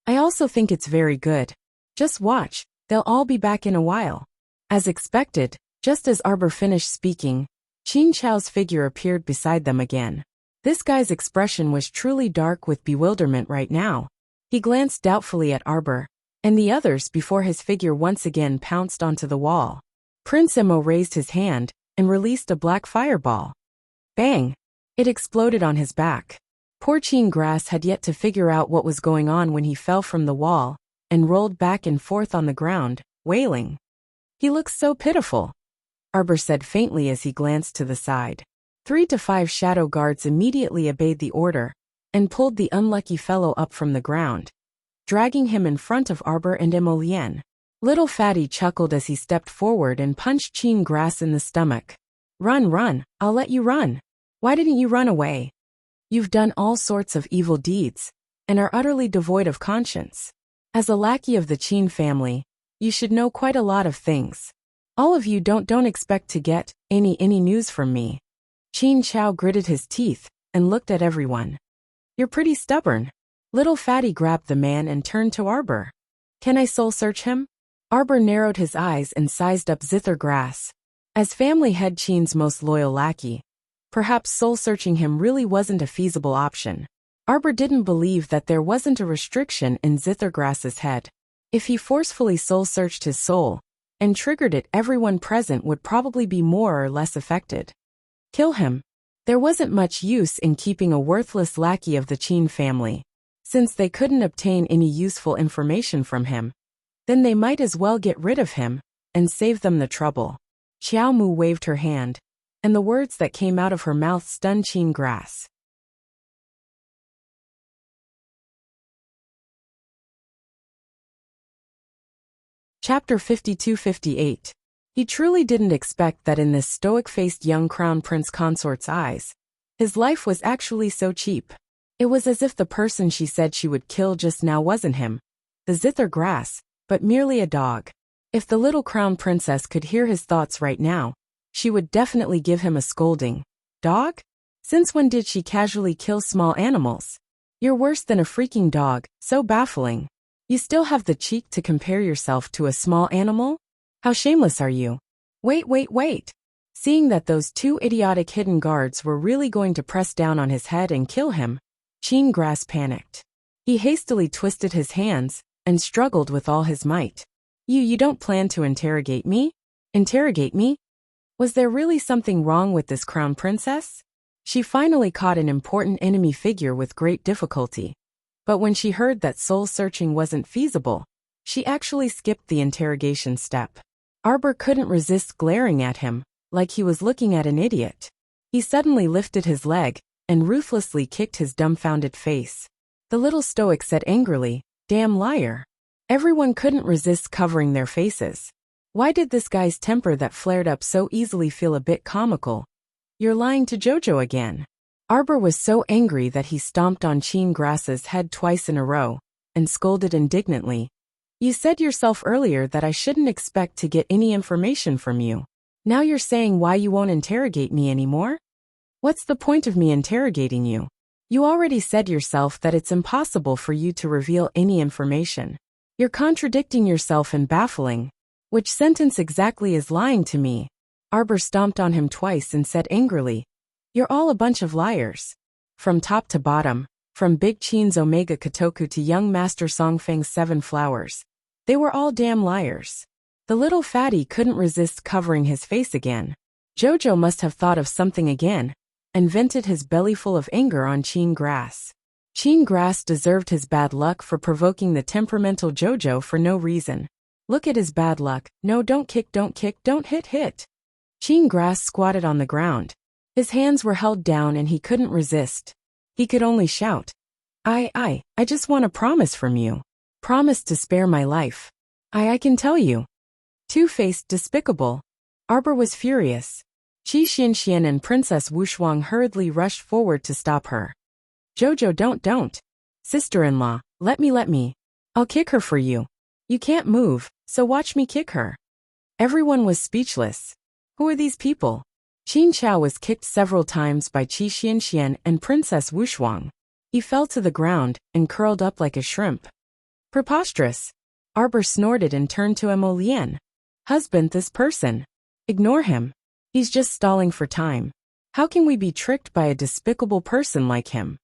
I also think it's very good. Just watch, they'll all be back in a while. As expected, just as Arbor finished speaking, Qin Chao's figure appeared beside them again. This guy's expression was truly dark with bewilderment right now. He glanced doubtfully at Arbor and the others before his figure once again pounced onto the wall. Prince Emo raised his hand and released a black fireball. Bang! It exploded on his back. Poor Qin Grass had yet to figure out what was going on when he fell from the wall and rolled back and forth on the ground, wailing. He looks so pitiful, Arbor said faintly as he glanced to the side. 3 to 5 shadow guards immediately obeyed the order and pulled the unlucky fellow up from the ground, dragging him in front of Arbor and Emolienne. Little Fatty chuckled as he stepped forward and punched Qin Grass in the stomach. Run, I'll let you run. Why didn't you run away? You've done all sorts of evil deeds and are utterly devoid of conscience. As a lackey of the Qin family, you should know quite a lot of things. All of you don't expect to get any news from me. Qin Chao gritted his teeth and looked at everyone. You're pretty stubborn. Little Fatty grabbed the man and turned to Arbor. Can I soul search him? Arbor narrowed his eyes and sized up zither grass. As family head Qin's most loyal lackey, perhaps soul-searching him really wasn't a feasible option. Arbor didn't believe that there wasn't a restriction in Zithergrass's head. If he forcefully soul-searched his soul and triggered it, everyone present would probably be more or less affected. Kill him. There wasn't much use in keeping a worthless lackey of the Qin family. Since they couldn't obtain any useful information from him, then they might as well get rid of him and save them the trouble. Xiao Mu waved her hand, and the words that came out of her mouth stunned Qin Grass. Chapter 52-58. He truly didn't expect that in this stoic-faced young crown prince consort's eyes, his life was actually so cheap. It was as if the person she said she would kill just now wasn't him, the zither grass, but merely a dog. If the little crown princess could hear his thoughts right now, she would definitely give him a scolding. Dog? Since when did she casually kill small animals? You're worse than a freaking dog, so baffling. You still have the cheek to compare yourself to a small animal? How shameless are you? Wait. Seeing that those two idiotic hidden guards were really going to press down on his head and kill him, Qin Grass panicked. He hastily twisted his hands and struggled with all his might. You don't plan to interrogate me? Interrogate me? Was there really something wrong with this crown princess? She finally caught an important enemy figure with great difficulty. But when she heard that soul-searching wasn't feasible, she actually skipped the interrogation step. Arbor couldn't resist glaring at him, like he was looking at an idiot. He suddenly lifted his leg and ruthlessly kicked his dumbfounded face. The little stoic said angrily, "Damn liar." Everyone couldn't resist covering their faces. Why did this guy's temper that flared up so easily feel a bit comical? You're lying to Jojo again. Arbor was so angry that he stomped on Qin Grass's head twice in a row and scolded indignantly. You said yourself earlier that I shouldn't expect to get any information from you. Now you're saying why you won't interrogate me anymore? What's the point of me interrogating you? You already said yourself that it's impossible for you to reveal any information. You're contradicting yourself and baffling. Which sentence exactly is lying to me? Arbor stomped on him twice and said angrily, "You're all a bunch of liars." From top to bottom, from Big Qin's Omega Kotoku to young Master Songfeng's Seven Flowers, they were all damn liars. The little fatty couldn't resist covering his face again. Jojo must have thought of something again and vented his bellyful of anger on Qin Grass. Qin Grass deserved his bad luck for provoking the temperamental Jojo for no reason. Look at his bad luck. No, don't kick, don't hit. Qin Grass squatted on the ground. His hands were held down and he couldn't resist. He could only shout, I just want a promise from you. Promise to spare my life. I can tell you. Two-faced, despicable. Arbor was furious. Qi Xianxian and Princess Wushuang hurriedly rushed forward to stop her. Jojo, don't. Sister-in-law, let me. I'll kick her for you. You can't move, so watch me kick her. Everyone was speechless. Who are these people? Qin Chao was kicked several times by Qi Xianxian and Princess Wushuang. He fell to the ground and curled up like a shrimp. Preposterous. Arbor snorted and turned to Emolian. Husband, this person. Ignore him. He's just stalling for time. How can we be tricked by a despicable person like him?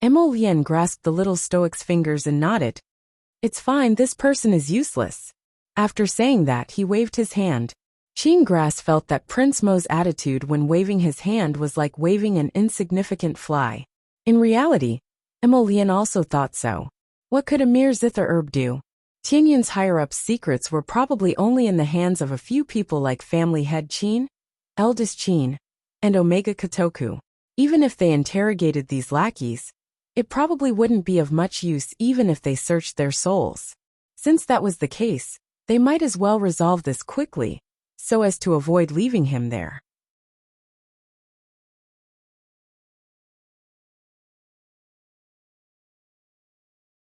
Emolian grasped the little stoic's fingers and nodded. It's fine, this person is useless. After saying that, he waved his hand. Qin Grass felt that Prince Mo's attitude when waving his hand was like waving an insignificant fly. In reality, Emolian also thought so. What could a mere zither herb do? Tianyin's higher-ups' secrets were probably only in the hands of a few people like family head Qin, eldest Qin, and Omega Kotoku. Even if they interrogated these lackeys, it probably wouldn't be of much use even if they searched their souls. Since that was the case, they might as well resolve this quickly, so as to avoid leaving him there.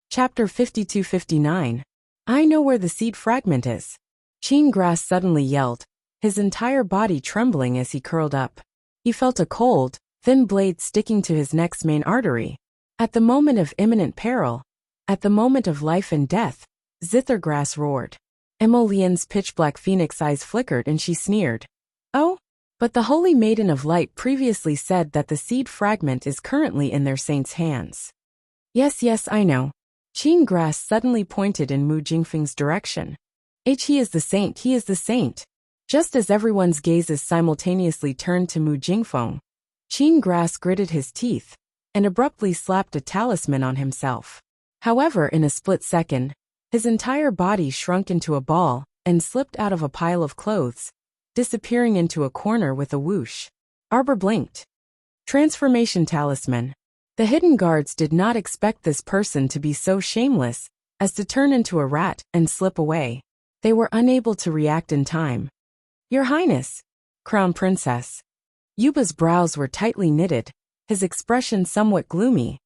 Chapter 52-59. I know where the seed fragment is. Qin Grass suddenly yelled, his entire body trembling as he curled up. He felt a cold, thin blade sticking to his neck's main artery. At the moment of imminent peril, at the moment of life and death, Zithergrass roared. Emolien's pitch-black phoenix eyes flickered and she sneered. Oh? But the Holy Maiden of Light previously said that the seed fragment is currently in their saint's hands. Yes, I know. Qin Grass suddenly pointed in Mu Jingfeng's direction. He is the saint, he is the saint. Just as everyone's gazes simultaneously turned to Mu Jingfeng, Qin Grass gritted his teeth and abruptly slapped a talisman on himself. However, in a split second, his entire body shrunk into a ball and slipped out of a pile of clothes, disappearing into a corner with a whoosh. Arbor blinked. Transformation talisman. The hidden guards did not expect this person to be so shameless as to turn into a rat and slip away. They were unable to react in time. Your Highness, Crown Princess. Yuba's brows were tightly knitted, his expression somewhat gloomy.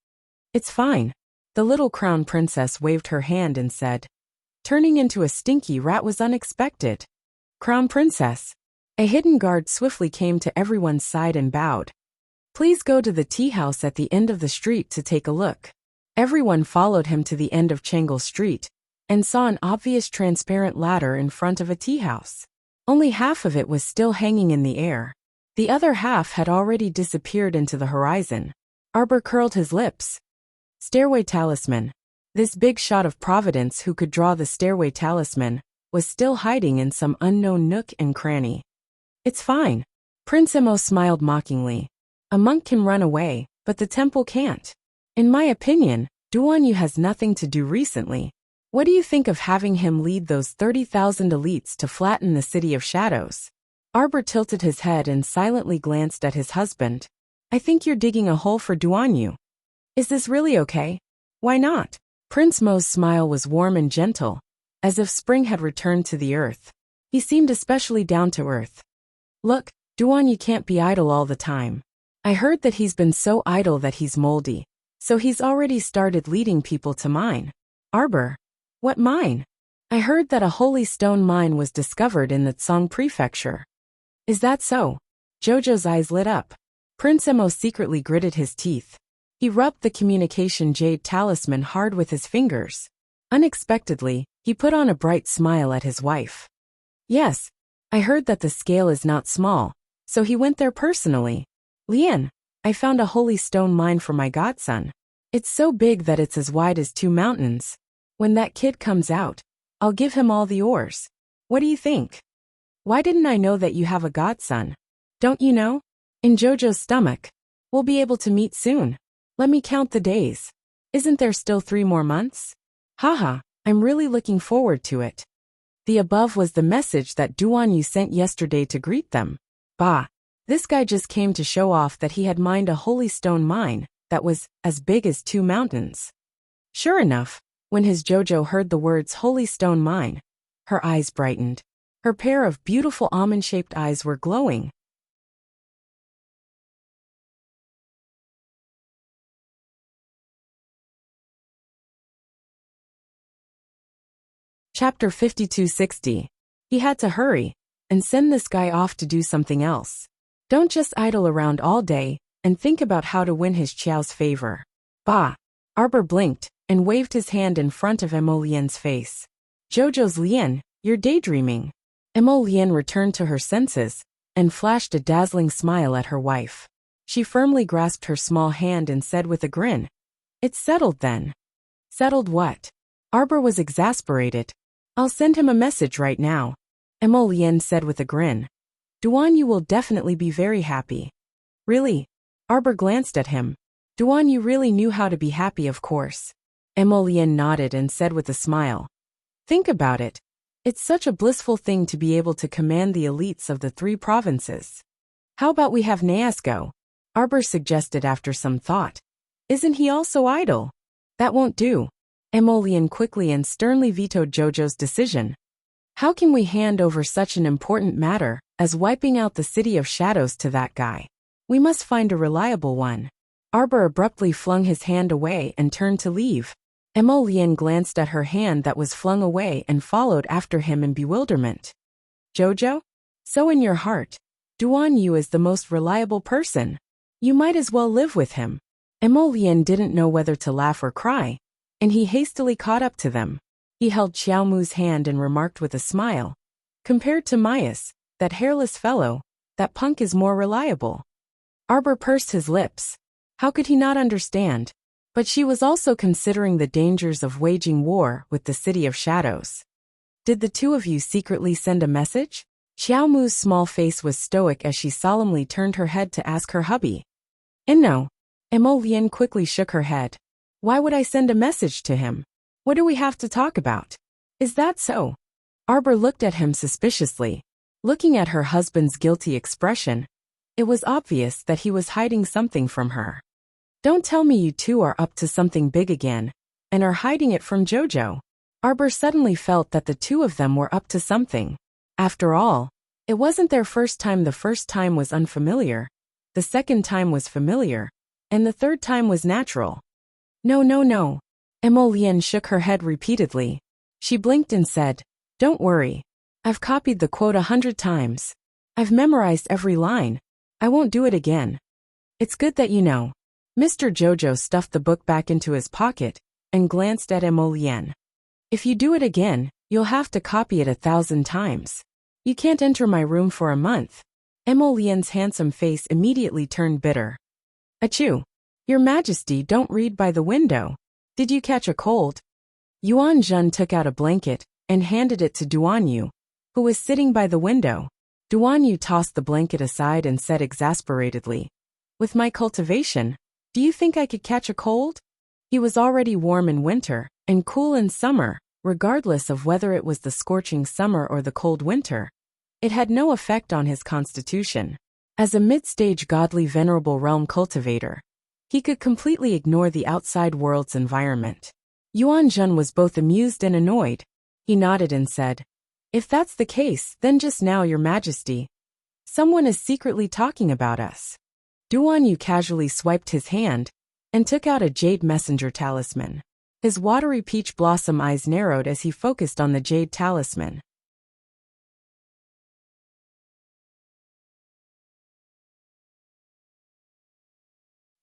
It's fine. The little Crown Princess waved her hand and said. Turning into a stinky rat was unexpected. Crown Princess. A hidden guard swiftly came to everyone's side and bowed. Please go to the tea house at the end of the street to take a look. Everyone followed him to the end of Changle Street and saw an obvious transparent ladder in front of a tea house. Only half of it was still hanging in the air. The other half had already disappeared into the horizon. Arbor curled his lips. Stairway talisman. This big shot of Providence who could draw the stairway talisman was still hiding in some unknown nook and cranny. It's fine. Prince Emo smiled mockingly. A monk can run away, but the temple can't. In my opinion, Duan Yu has nothing to do recently. What do you think of having him lead those 30,000 elites to flatten the City of Shadows? Arbor tilted his head and silently glanced at his husband. I think you're digging a hole for Duan Yu. Is this really okay? Why not? Prince Mo's smile was warm and gentle, as if spring had returned to the earth. He seemed especially down to earth. Look, Duan Yu can't be idle all the time. I heard that he's been so idle that he's moldy, so he's already started leading people to mine. Arbor. What mine? I heard that a holy stone mine was discovered in the Tsang Prefecture. Is that so? Jojo's eyes lit up. Prince Emo secretly gritted his teeth. He rubbed the communication jade talisman hard with his fingers. Unexpectedly, he put on a bright smile at his wife. Yes, I heard that the scale is not small, so he went there personally. Lian, I found a holy stone mine for my godson. It's so big that it's as wide as 2 mountains. When that kid comes out, I'll give him all the ores. What do you think? Why didn't I know that you have a godson? Don't you know? In Jojo's stomach. We'll be able to meet soon. Let me count the days. Isn't there still 3 more months? Haha, I'm really looking forward to it. The above was the message that Duan Yu sent yesterday to greet them. Bah, this guy just came to show off that he had mined a holy stone mine that was as big as 2 mountains. Sure enough, when his Jojo heard the words holy stone mine, her eyes brightened. Her pair of beautiful almond-shaped eyes were glowing. Chapter 5260. He had to hurry and send this guy off to do something else. Don't just idle around all day and think about how to win his Qiao's favor. Bah! Arbor blinked and waved his hand in front of Emo Lian's face. Jojo's Lian, you're daydreaming. Emo Lian returned to her senses and flashed a dazzling smile at her wife. She firmly grasped her small hand and said with a grin, It's settled then. Settled what? Arbor was exasperated. I'll send him a message right now. Emo Lian said with a grin. Duan Yu will definitely be very happy. Really? Arbor glanced at him. Duan Yu really knew how to be happy, of course. Emo Lian nodded and said with a smile. Think about it. It's such a blissful thing to be able to command the elites of the 3 provinces. How about we have Naas go? Arbor suggested after some thought. Isn't he also idle? That won't do. Emo Lian quickly and sternly vetoed Jojo's decision. How can we hand over such an important matter as wiping out the City of Shadows to that guy? We must find a reliable one. Arbor abruptly flung his hand away and turned to leave. Emo Lian glanced at her hand that was flung away and followed after him in bewilderment. Jojo? So in your heart, Duan Yu is the most reliable person. You might as well live with him. Emo Lian didn't know whether to laugh or cry, and he hastily caught up to them. He held Xiao Mu's hand and remarked with a smile. Compared to Myas, that hairless fellow, that punk is more reliable. Arbor pursed his lips. How could he not understand? But she was also considering the dangers of waging war with the City of Shadows. Did the two of you secretly send a message? Xiao Mu's small face was stoic as she solemnly turned her head to ask her hubby. And no. Emolian quickly shook her head. Why would I send a message to him? What do we have to talk about? Is that so? Arbor looked at him suspiciously. Looking at her husband's guilty expression, it was obvious that he was hiding something from her. Don't tell me you two are up to something big again, and are hiding it from Jojo. Arbor suddenly felt that the two of them were up to something. After all, it wasn't their first time. The first time was unfamiliar, the second time was familiar, and the third time was natural. No. Emolian shook her head repeatedly. She blinked and said, Don't worry. I've copied the quote 100 times. I've memorized every line. I won't do it again. It's good that you know. Mr. Jojo stuffed the book back into his pocket and glanced at Emolian. If you do it again, you'll have to copy it 1,000 times. You can't enter my room for a month. Emolian's handsome face immediately turned bitter. Achoo! Your Majesty, don't read by the window. Did you catch a cold? Yuan Zhen took out a blanket and handed it to Duan Yu, who was sitting by the window. Duan Yu tossed the blanket aside and said exasperatedly, With my cultivation, do you think I could catch a cold? He was already warm in winter and cool in summer, regardless of whether it was the scorching summer or the cold winter. It had no effect on his constitution. As a mid-stage godly venerable realm cultivator, he could completely ignore the outside world's environment. Yuan Zhen was both amused and annoyed. He nodded and said, If that's the case, then just now, Your Majesty, someone is secretly talking about us. Duan Yu casually swiped his hand and took out a jade messenger talisman. His watery peach blossom eyes narrowed as he focused on the jade talisman.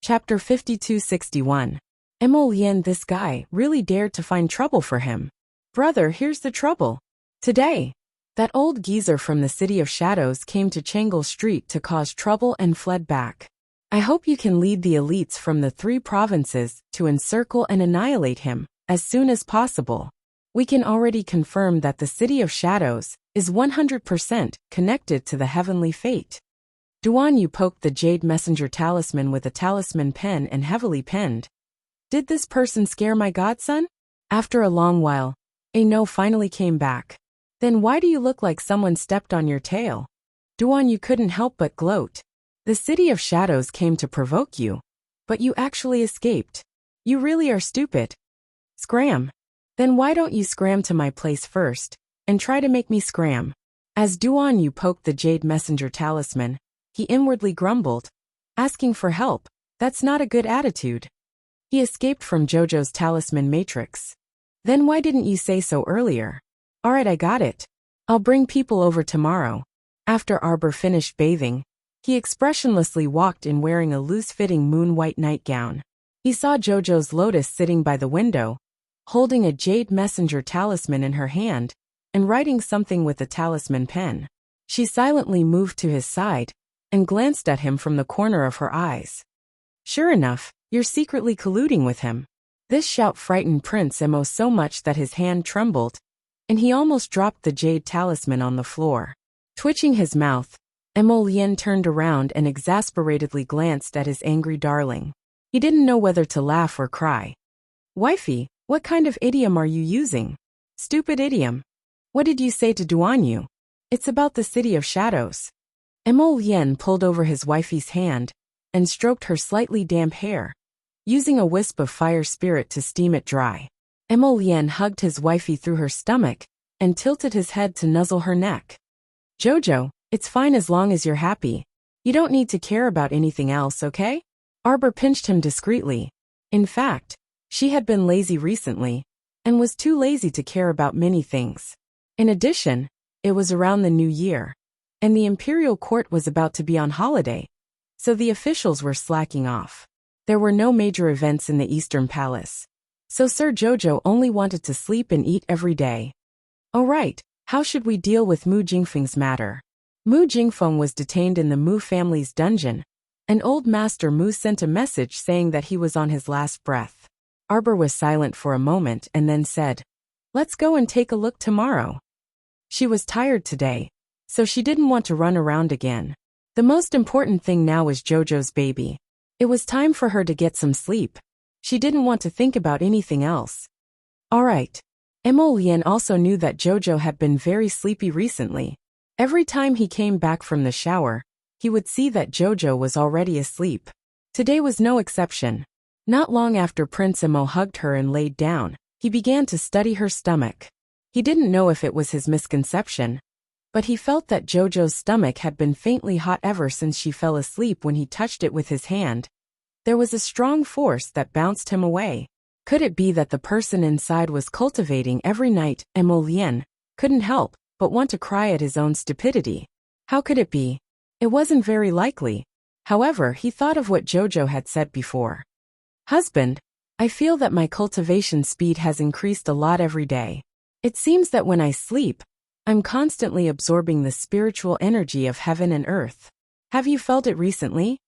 Chapter 5261. Emolian, this guy really dared to find trouble for him. Brother, here's the trouble. Today, that old geezer from the City of Shadows came to Changle Street to cause trouble and fled back. I hope you can lead the elites from the 3 provinces to encircle and annihilate him as soon as possible. We can already confirm that the City of Shadows is 100% connected to the heavenly fate. Duan Yu poked the jade messenger talisman with a talisman pen and heavily penned. Did this person scare my godson? After a long while, a no finally came back. Then why do you look like someone stepped on your tail? Duan Yu couldn't help but gloat. The City of Shadows came to provoke you, but you actually escaped. You really are stupid. Scram. Then why don't you scram to my place first, and try to make me scram? As Duan Yu poked the jade messenger talisman, he inwardly grumbled. Asking for help, that's not a good attitude. He escaped from Jojo's talisman matrix. Then why didn't you say so earlier? Alright, I got it. I'll bring people over tomorrow. After Arbor finished bathing, he expressionlessly walked in wearing a loose-fitting moon-white nightgown. He saw Jojo's Lotus sitting by the window, holding a jade messenger talisman in her hand, and writing something with a talisman pen. She silently moved to his side and glanced at him from the corner of her eyes. Sure enough, you're secretly colluding with him. This shout frightened Prince Emo so much that his hand trembled, and he almost dropped the jade talisman on the floor. Twitching his mouth, Emolian turned around and exasperatedly glanced at his angry darling. He didn't know whether to laugh or cry. Wifey, what kind of idiom are you using? Stupid idiom. What did you say to Duan Yu? It's about the City of Shadows. Emolian pulled over his wifey's hand and stroked her slightly damp hair, using a wisp of fire spirit to steam it dry. Emolian hugged his wifey through her stomach and tilted his head to nuzzle her neck. Jojo, it's fine as long as you're happy. You don't need to care about anything else, okay? Arbor pinched him discreetly. In fact, she had been lazy recently and was too lazy to care about many things. In addition, it was around the new year, and the imperial court was about to be on holiday, so the officials were slacking off. There were no major events in the Eastern Palace, So Sir Jojo only wanted to sleep and eat every day. Oh right, how should we deal with Mu Jingfeng's matter? Mu Jingfeng was detained in the Mu family's dungeon, and old Master Mu sent a message saying that he was on his last breath. Arbor was silent for a moment and then said, "Let's go and take a look tomorrow." She was tired today, so she didn't want to run around again. The most important thing now was Jojo's baby. It was time for her to get some sleep. She didn't want to think about anything else. Alright. Emolian also knew that Jojo had been very sleepy recently. Every time he came back from the shower, he would see that Jojo was already asleep. Today was no exception. Not long after Prince Emo hugged her and laid down, he began to study her stomach. He didn't know if it was his misconception, but he felt that Jojo's stomach had been faintly hot ever since she fell asleep when he touched it with his hand. There was a strong force that bounced him away. Could it be that the person inside was cultivating every night? Emolian couldn't help but want to cry at his own stupidity. How could it be? It wasn't very likely. However, he thought of what Jojo had said before. "Husband, I feel that my cultivation speed has increased a lot every day. It seems that when I sleep, I'm constantly absorbing the spiritual energy of heaven and earth. Have you felt it recently?"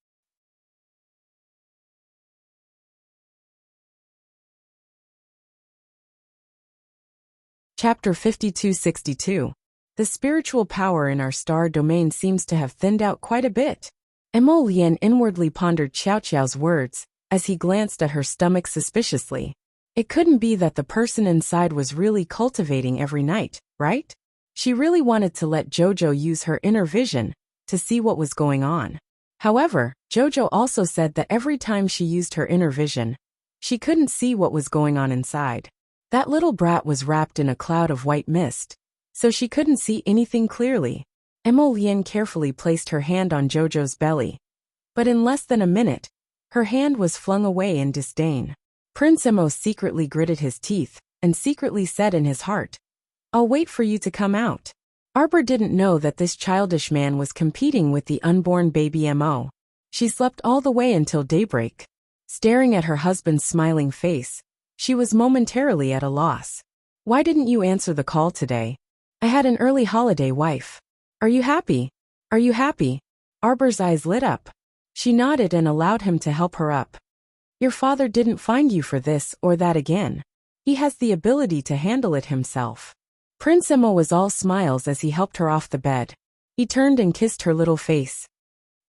Chapter 5262. The spiritual power in our star domain seems to have thinned out quite a bit. Emolian inwardly pondered Xiao Qiao's words as he glanced at her stomach suspiciously. It couldn't be that the person inside was really cultivating every night, right? She really wanted to let Jojo use her inner vision to see what was going on. However, Jojo also said that every time she used her inner vision, she couldn't see what was going on inside. That little brat was wrapped in a cloud of white mist, so she couldn't see anything clearly. Emolian carefully placed her hand on Jojo's belly, but in less than a minute, her hand was flung away in disdain. Prince Emo secretly gritted his teeth and secretly said in his heart, "I'll wait for you to come out." Arbor didn't know that this childish man was competing with the unborn baby Mo. She slept all the way until daybreak. Staring at her husband's smiling face, she was momentarily at a loss. "Why didn't you answer the call today? I had an early holiday, wife. Are you happy? Are you happy?" Arbor's eyes lit up. She nodded and allowed him to help her up. "Your father didn't find you for this or that again. He has the ability to handle it himself." Prince Emo was all smiles as he helped her off the bed. He turned and kissed her little face.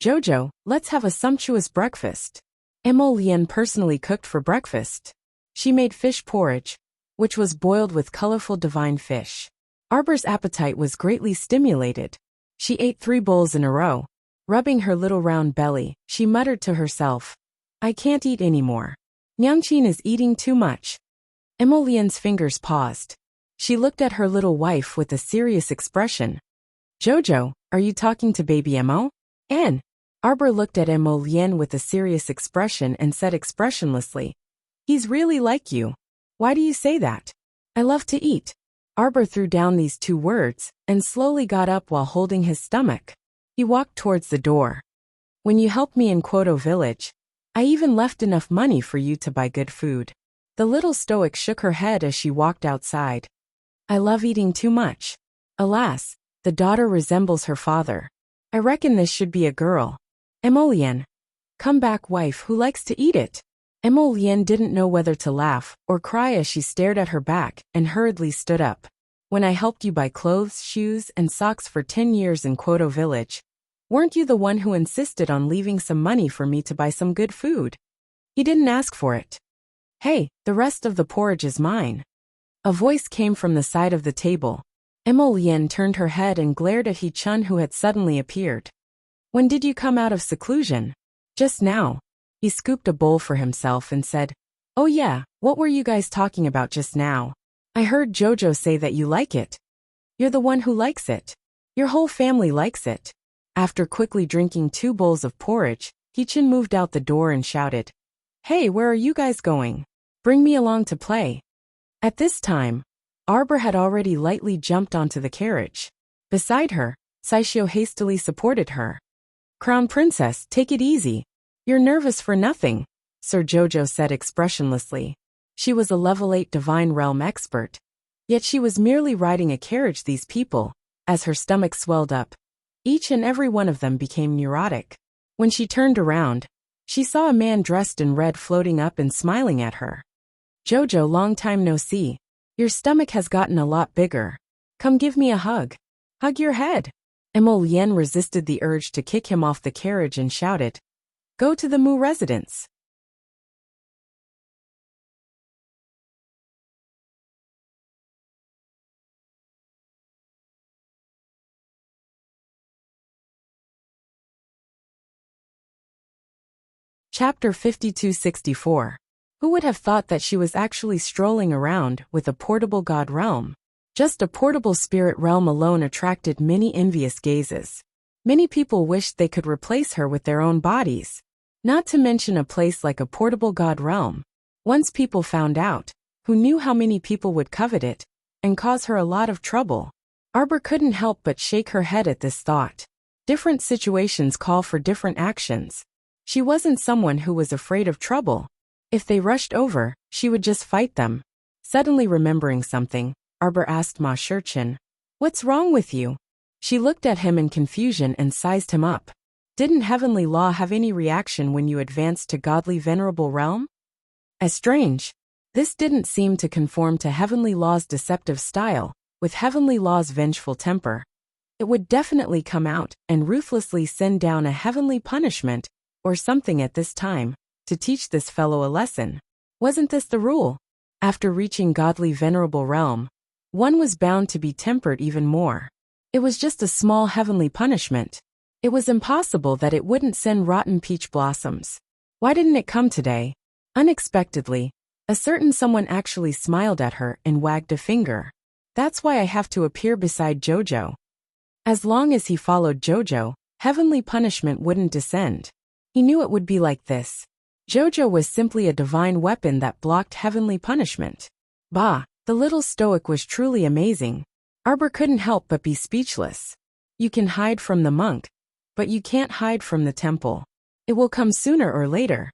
"Jojo, let's have a sumptuous breakfast." Emolian personally cooked for breakfast. She made fish porridge, which was boiled with colorful divine fish. Arbor's appetite was greatly stimulated. She ate 3 bowls in a row. Rubbing her little round belly, she muttered to herself, "I can't eat anymore. Nyangqin is eating too much." Emolian's fingers paused. She looked at her little wife with a serious expression. "Jojo, are you talking to baby Mo?" "N." Arbor looked at Emolian with a serious expression and said expressionlessly, "He's really like you. Why do you say that?" "I love to eat." Arbor threw down these 2 words and slowly got up while holding his stomach. He walked towards the door. "When you helped me in Kwoto village, I even left enough money for you to buy good food." The little stoic shook her head as she walked outside. "I love eating too much. Alas, the daughter resembles her father. I reckon this should be a girl." "Emolian. Come back, wife who likes to eat it." Emolian didn't know whether to laugh or cry as she stared at her back and hurriedly stood up. "When I helped you buy clothes, shoes, and socks for 10 years in Kwoto village, weren't you the one who insisted on leaving some money for me to buy some good food? He didn't ask for it. Hey, the rest of the porridge is mine." A voice came from the side of the table. Emolian turned her head and glared at He-chun who had suddenly appeared. "When did you come out of seclusion?" "Just now." He scooped a bowl for himself and said, "Oh yeah, what were you guys talking about just now? I heard Jojo say that you like it." "You're the one who likes it. Your whole family likes it." After quickly drinking 2 bowls of porridge, He-chun moved out the door and shouted, "Hey, where are you guys going? Bring me along to play." At this time, Arbor had already lightly jumped onto the carriage. Beside her, Saishio hastily supported her. "Crown Princess, take it easy. You're nervous for nothing," Sir Jojo said expressionlessly. She was a level 8 divine realm expert. Yet she was merely riding a carriage. These people, as her stomach swelled up, each and every one of them became neurotic. When she turned around, she saw a man dressed in red floating up and smiling at her. Jojo, long time no see. Your stomach has gotten a lot bigger. Come give me a hug. Hug your head. Emolien resisted the urge to kick him off the carriage and shouted, Go to the Mu residence. Chapter 5264. Who would have thought that she was actually strolling around with a portable god realm? Just a portable spirit realm alone attracted many envious gazes. Many people wished they could replace her with their own bodies. Not to mention a place like a portable god realm. Once people found out, who knew how many people would covet it, and cause her a lot of trouble. Arbor couldn't help but shake her head at this thought. Different situations call for different actions. She wasn't someone who was afraid of trouble. If they rushed over, she would just fight them. Suddenly remembering something, Arbor asked Ma Shurchin, What's wrong with you? She looked at him in confusion and sized him up. Didn't Heavenly Law have any reaction when you advanced to Godly Venerable Realm? As strange. This didn't seem to conform to Heavenly Law's deceptive style, with Heavenly Law's vengeful temper. It would definitely come out and ruthlessly send down a heavenly punishment, or something at this time, to teach this fellow a lesson. Wasn't this the rule? After reaching Godly Venerable Realm, one was bound to be tempered even more. It was just a small heavenly punishment. It was impossible that it wouldn't send rotten peach blossoms. Why didn't it come today? Unexpectedly, a certain someone actually smiled at her and wagged a finger. That's why I have to appear beside Jojo. As long as he followed Jojo, heavenly punishment wouldn't descend. He knew it would be like this. Jojo was simply a divine weapon that blocked heavenly punishment. Bah, the little stoic was truly amazing. Arbor couldn't help but be speechless. You can hide from the monk, but you can't hide from the temple. It will come sooner or later.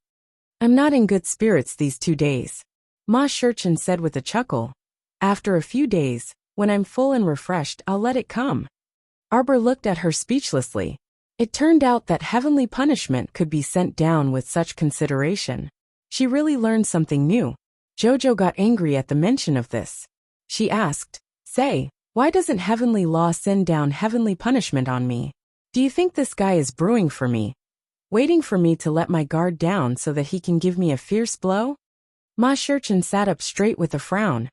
I'm not in good spirits these 2 days, Ma Shurchin said with a chuckle. After a few days, when I'm full and refreshed, I'll let it come. Arbor looked at her speechlessly. It turned out that heavenly punishment could be sent down with such consideration. She really learned something new. Jojo got angry at the mention of this. She asked, Say, why doesn't Heavenly Law send down heavenly punishment on me? Do you think this guy is brewing for me? Waiting for me to let my guard down so that he can give me a fierce blow? Ma Shurchin sat up straight with a frown.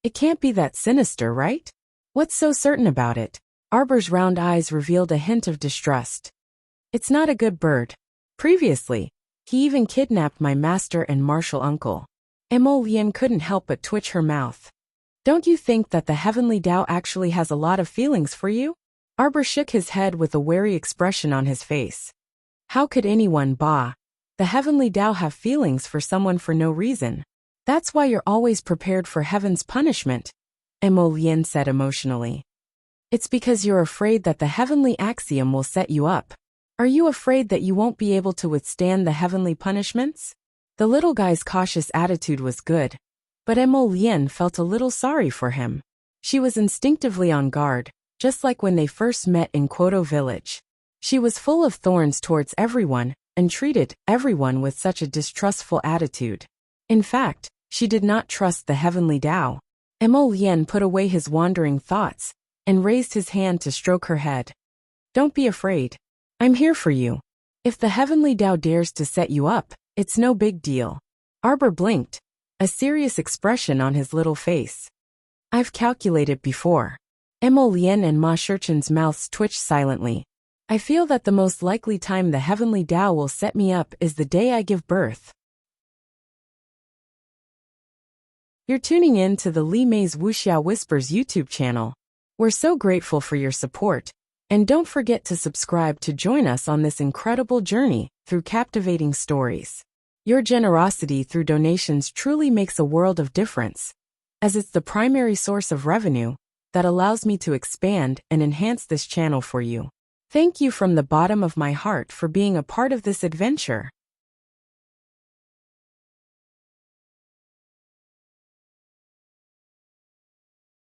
It can't be that sinister, right? What's so certain about it? Arbor's round eyes revealed a hint of distrust. It's not a good bird. Previously, he even kidnapped my master and martial uncle. Emolien couldn't help but twitch her mouth. Don't you think that the Heavenly Tao actually has a lot of feelings for you? Arbor shook his head with a wary expression on his face. How could anyone, the Heavenly Tao have feelings for someone for no reason? That's why you're always prepared for heaven's punishment, Emolien said emotionally. It's because you're afraid that the heavenly axiom will set you up. Are you afraid that you won't be able to withstand the heavenly punishments? The little guy's cautious attitude was good, but Emolien felt a little sorry for him. She was instinctively on guard, just like when they first met in Kwoto village. She was full of thorns towards everyone, and treated everyone with such a distrustful attitude. In fact, she did not trust the Heavenly Tao. Emolien put away his wandering thoughts, and raised his hand to stroke her head. Don't be afraid. I'm here for you. If the Heavenly Tao dares to set you up, it's no big deal. Arbor blinked, a serious expression on his little face. I've calculated before. Emolien and Ma Shurchin's mouths twitched silently. I feel that the most likely time the Heavenly Tao will set me up is the day I give birth. You're tuning in to the Li Mei's Wuxia Whispers YouTube channel. We're so grateful for your support, and don't forget to subscribe to join us on this incredible journey through captivating stories. Your generosity through donations truly makes a world of difference, as it's the primary source of revenue that allows me to expand and enhance this channel for you. Thank you from the bottom of my heart for being a part of this adventure.